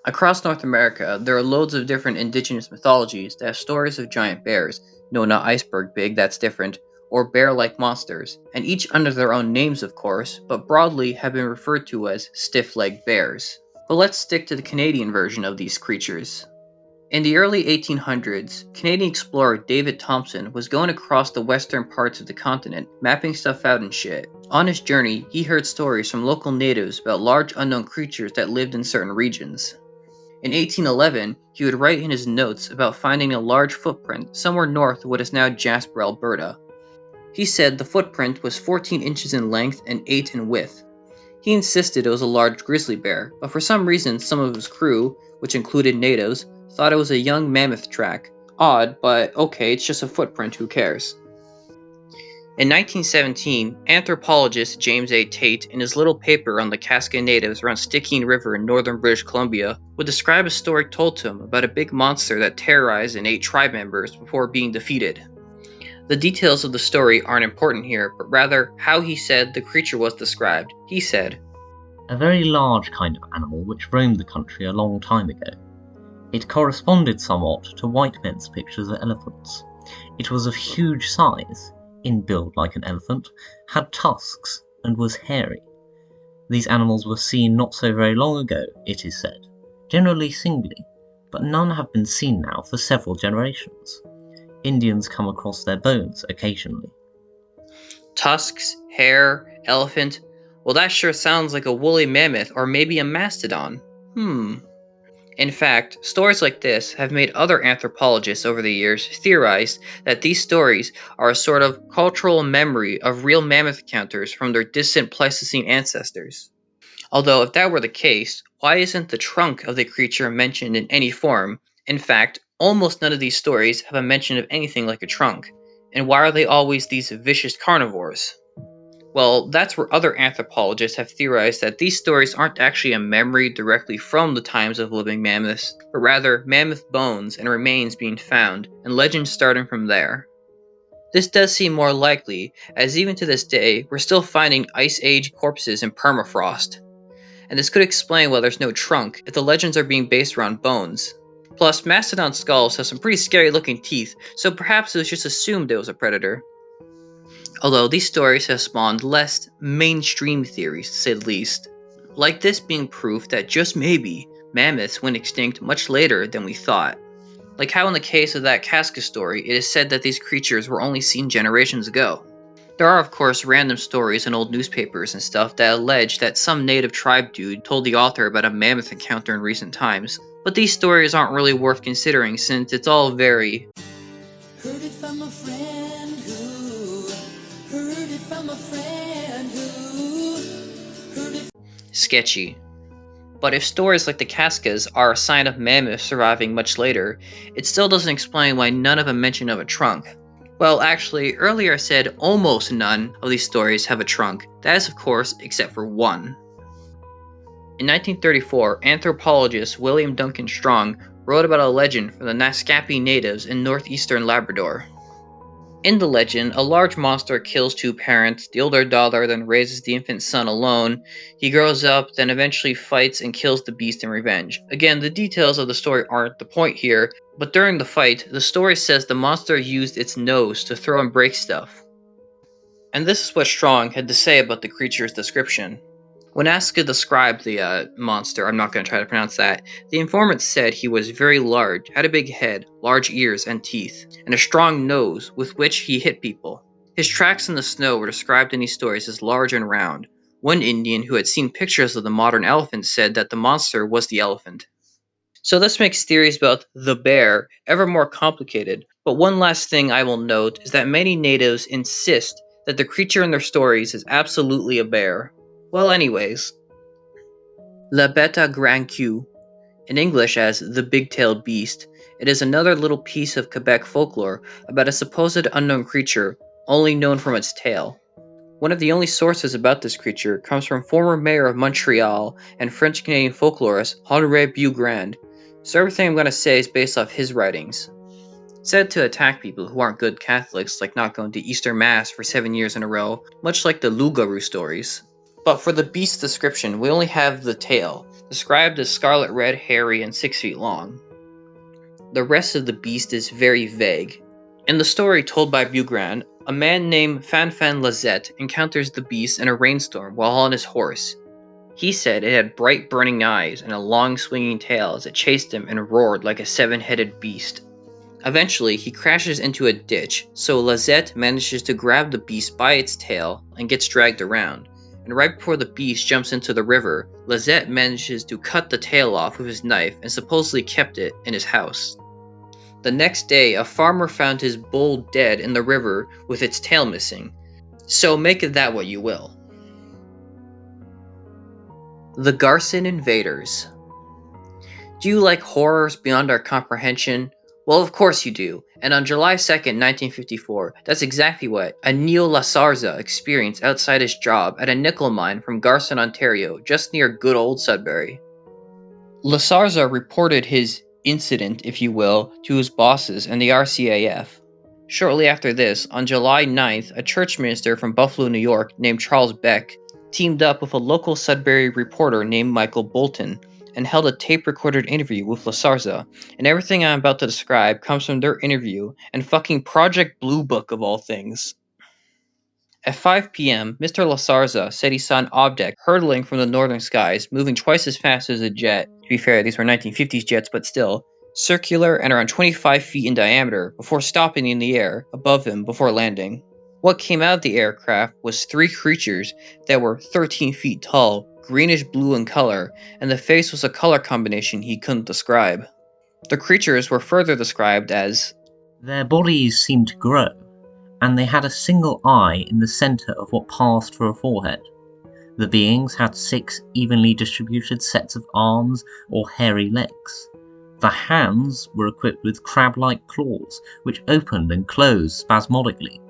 Across North America, there are loads of different indigenous mythologies that have stories of giant bears. No, not iceberg big, that's different. Or bear-like monsters, and each under their own names of course, but broadly have been referred to as stiff-legged bears. But let's stick to the Canadian version of these creatures. In the early 1800s, Canadian explorer David Thompson was going across the western parts of the continent, mapping stuff out and shit. On his journey, he heard stories from local natives about large unknown creatures that lived in certain regions. In 1811, he would write in his notes about finding a large footprint somewhere north of what is now Jasper, Alberta. He said the footprint was 14 inches in length and 8 in width. He insisted it was a large grizzly bear, but for some reason some of his crew, which included natives, thought it was a young mammoth track. Odd, but okay, it's just a footprint, who cares? In 1917, anthropologist James A. Tate, in his little paper on the Casca natives around Stickeen River in northern British Columbia, would describe a story told to him about a big monster that terrorized and ate tribe members before being defeated. The details of the story aren't important here, but rather how he said the creature was described. He said, A very large kind of animal which roamed the country a long time ago. It corresponded somewhat to white men's pictures of elephants. It was of huge size, in build like an elephant, had tusks, and was hairy. These animals were seen not so very long ago, it is said, generally singly, but none have been seen now for several generations. Indians come across their bones occasionally. Tusks, hair, elephant. Well, that sure sounds like a woolly mammoth or maybe a mastodon. In fact, stories like this have made other anthropologists over the years theorize that these stories are a sort of cultural memory of real mammoth encounters from their distant Pleistocene ancestors. Although if that were the case, why isn't the trunk of the creature mentioned in any form? In fact, almost none of these stories have a mention of anything like a trunk. And why are they always these vicious carnivores? Well, that's where other anthropologists have theorized that these stories aren't actually a memory directly from the times of living mammoths, but rather mammoth bones and remains being found, and legends starting from there. This does seem more likely, as even to this day, we're still finding Ice Age corpses in permafrost. And this could explain why there's no trunk, if the legends are being based around bones. Plus, mastodon skulls have some pretty scary looking teeth, so perhaps it was just assumed it was a predator. Although these stories have spawned less mainstream theories, to say the least. Like this being proof that just maybe, mammoths went extinct much later than we thought. Like how in the case of that Casca story, it is said that these creatures were only seen generations ago. There are, of course, random stories in old newspapers and stuff that allege that some native tribe dude told the author about a mammoth encounter in recent times, but these stories aren't really worth considering since it's all very Heard it from a friend who heard it from a friend who heard it. sketchy. But if stories like the Cascas are a sign of mammoths surviving much later, it still doesn't explain why none of them mention of a trunk. Well, actually, earlier I said almost none of these stories have a trunk. That is, of course, except for one. In 1934, anthropologist William Duncan Strong wrote about a legend from the Naskapi natives in northeastern Labrador. In the legend, a large monster kills two parents. The older daughter then raises the infant son alone. He grows up, then eventually fights and kills the beast in revenge. Again, the details of the story aren't the point here, but during the fight, the story says the monster used its nose to throw and break stuff. And this is what Strong had to say about the creature's description. When asked to describe the monster, I'm not going to try to pronounce that, the informant said he was very large, had a big head, large ears and teeth, and a strong nose with which he hit people. His tracks in the snow were described in these stories as large and round. One Indian who had seen pictures of the modern elephant said that the monster was the elephant. So this makes theories about the bear ever more complicated, but one last thing I will note is that many natives insist that the creature in their stories is absolutely a bear. Well, anyways, La Bête à Grand Queue, in English as the big-tailed beast, it is another little piece of Quebec folklore about a supposed unknown creature, only known from its tail. One of the only sources about this creature comes from former mayor of Montreal and French-Canadian folklorist Honoré Beaugrand, so everything I'm going to say is based off his writings. Said to attack people who aren't good Catholics, like not going to Easter Mass for 7 years in a row, much like the Loup-garou stories. But for the beast's description, we only have the tail, described as scarlet red, hairy, and 6 feet long. The rest of the beast is very vague. In the story told by Beaugrand, a man named Fanfan Lazette encounters the beast in a rainstorm while on his horse. He said it had bright burning eyes and a long swinging tail as it chased him and roared like a 7-headed beast. Eventually, he crashes into a ditch, so Lazette manages to grab the beast by its tail and gets dragged around. And right before the beast jumps into the river, Lazette manages to cut the tail off with his knife and supposedly kept it in his house. The next day, a farmer found his bull dead in the river with its tail missing. So make of that what you will. The Garson Invaders. Do you like horrors beyond our comprehension? Well, of course you do, and on July 2nd, 1954, that's exactly what Anil Lasarza experienced outside his job at a nickel mine from Garson, Ontario, just near good old Sudbury. Lasarza reported his incident, if you will, to his bosses and the RCAF. Shortly after this, on July 9th, a church minister from Buffalo, New York, named Charles Beck, teamed up with a local Sudbury reporter named Michael Bolton, and held a tape-recorded interview with Lasarza, and everything I'm about to describe comes from their interview and fucking Project Blue Book of all things. At 5 p.m., Mr. Lasarza said he saw an object hurtling from the northern skies, moving twice as fast as a jet. To be fair, these were 1950s jets, but still. Circular and around 25 feet in diameter, before stopping in the air above him before landing. What came out of the aircraft was 3 creatures that were 13 feet tall, greenish blue in color, and the face was a color combination he couldn't describe. The creatures were further described as Their bodies seemed to grow, and they had a single eye in the centre of what passed for a forehead. The beings had 6 evenly distributed sets of arms or hairy legs. The hands were equipped with crab-like claws, which opened and closed spasmodically.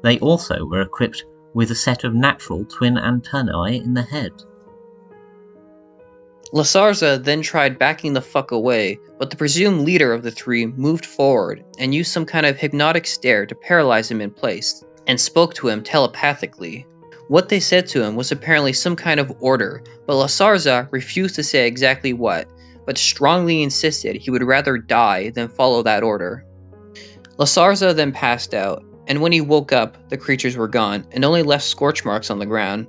They also were equipped with a set of natural twin antennae in the head. Lasarza then tried backing the fuck away, but the presumed leader of the 3 moved forward and used some kind of hypnotic stare to paralyze him in place, and spoke to him telepathically. What they said to him was apparently some kind of order, but Lasarza refused to say exactly what, but strongly insisted he would rather die than follow that order. Lasarza then passed out, and when he woke up, the creatures were gone, and only left scorch marks on the ground.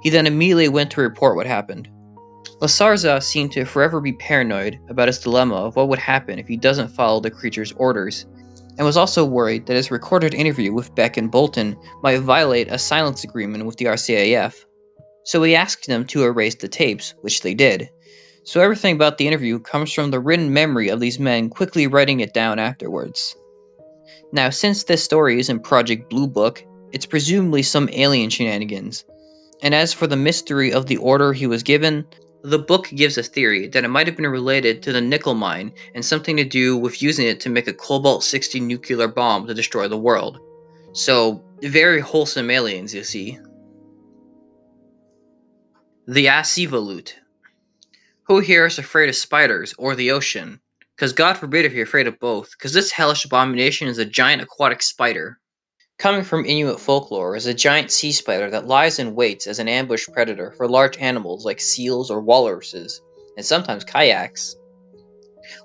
He then immediately went to report what happened. Lasarza seemed to forever be paranoid about his dilemma of what would happen if he doesn't follow the creature's orders. and was also worried that his recorded interview with Beck and Bolton might violate a silence agreement with the RCAF. So he asked them to erase the tapes, which they did. So everything about the interview comes from the written memory of these men quickly writing it down afterwards. Now, since this story is in Project Blue Book, it's presumably some alien shenanigans. And as for the mystery of the order he was given, the book gives a theory that it might have been related to the nickel mine and something to do with using it to make a Cobalt 60 nuclear bomb to destroy the world. So, very wholesome aliens, you see. The Asivalut. Who here is afraid of spiders or the ocean? Because God forbid if you're afraid of both, because this hellish abomination is a giant aquatic spider. Coming from Inuit folklore is a giant sea spider that lies in wait as an ambush predator for large animals like seals or walruses, and sometimes kayaks.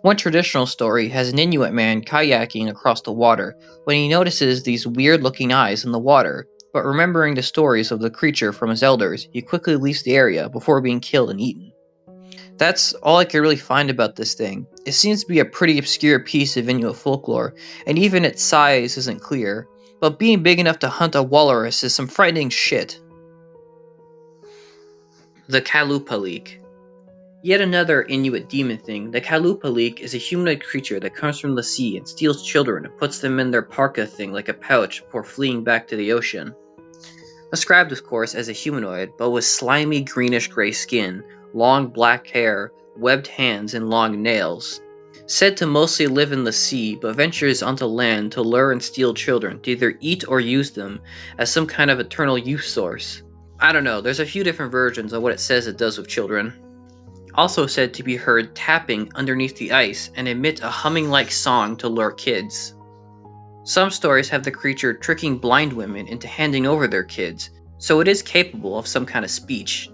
One traditional story has an Inuit man kayaking across the water when he notices these weird looking eyes in the water, but remembering the stories of the creature from his elders, he quickly leaves the area before being killed and eaten. That's all I could really find about this thing. It seems to be a pretty obscure piece of Inuit folklore, and even its size isn't clear, but being big enough to hunt a walrus is some frightening shit. The Kalupalik. Yet another Inuit demon thing, the Kalupalik is a humanoid creature that comes from the sea and steals children and puts them in their parka thing like a pouch before fleeing back to the ocean. Described, of course, as a humanoid, but with slimy greenish-gray skin, long black hair, webbed hands, and long nails. Said to mostly live in the sea, but ventures onto land to lure and steal children to either eat or use them as some kind of eternal youth source. I don't know, there's a few different versions of what it says it does with children. Also said to be heard tapping underneath the ice and emit a humming-like song to lure kids. Some stories have the creature tricking blind women into handing over their kids, so it is capable of some kind of speech.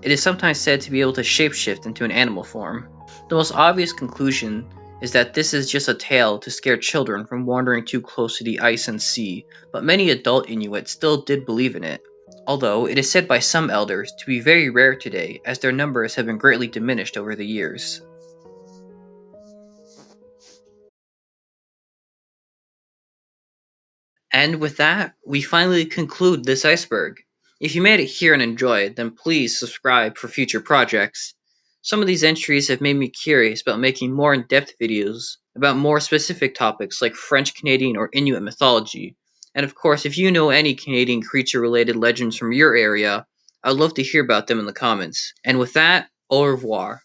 It is sometimes said to be able to shapeshift into an animal form. The most obvious conclusion is that this is just a tale to scare children from wandering too close to the ice and sea, but many adult Inuits still did believe in it, although it is said by some elders to be very rare today as their numbers have been greatly diminished over the years. And with that, we finally conclude this iceberg. If you made it here and enjoyed, then please subscribe for future projects. Some of these entries have made me curious about making more in-depth videos about more specific topics like French Canadian or Inuit mythology. And of course, if you know any Canadian creature-related legends from your area, I'd love to hear about them in the comments. And with that, au revoir.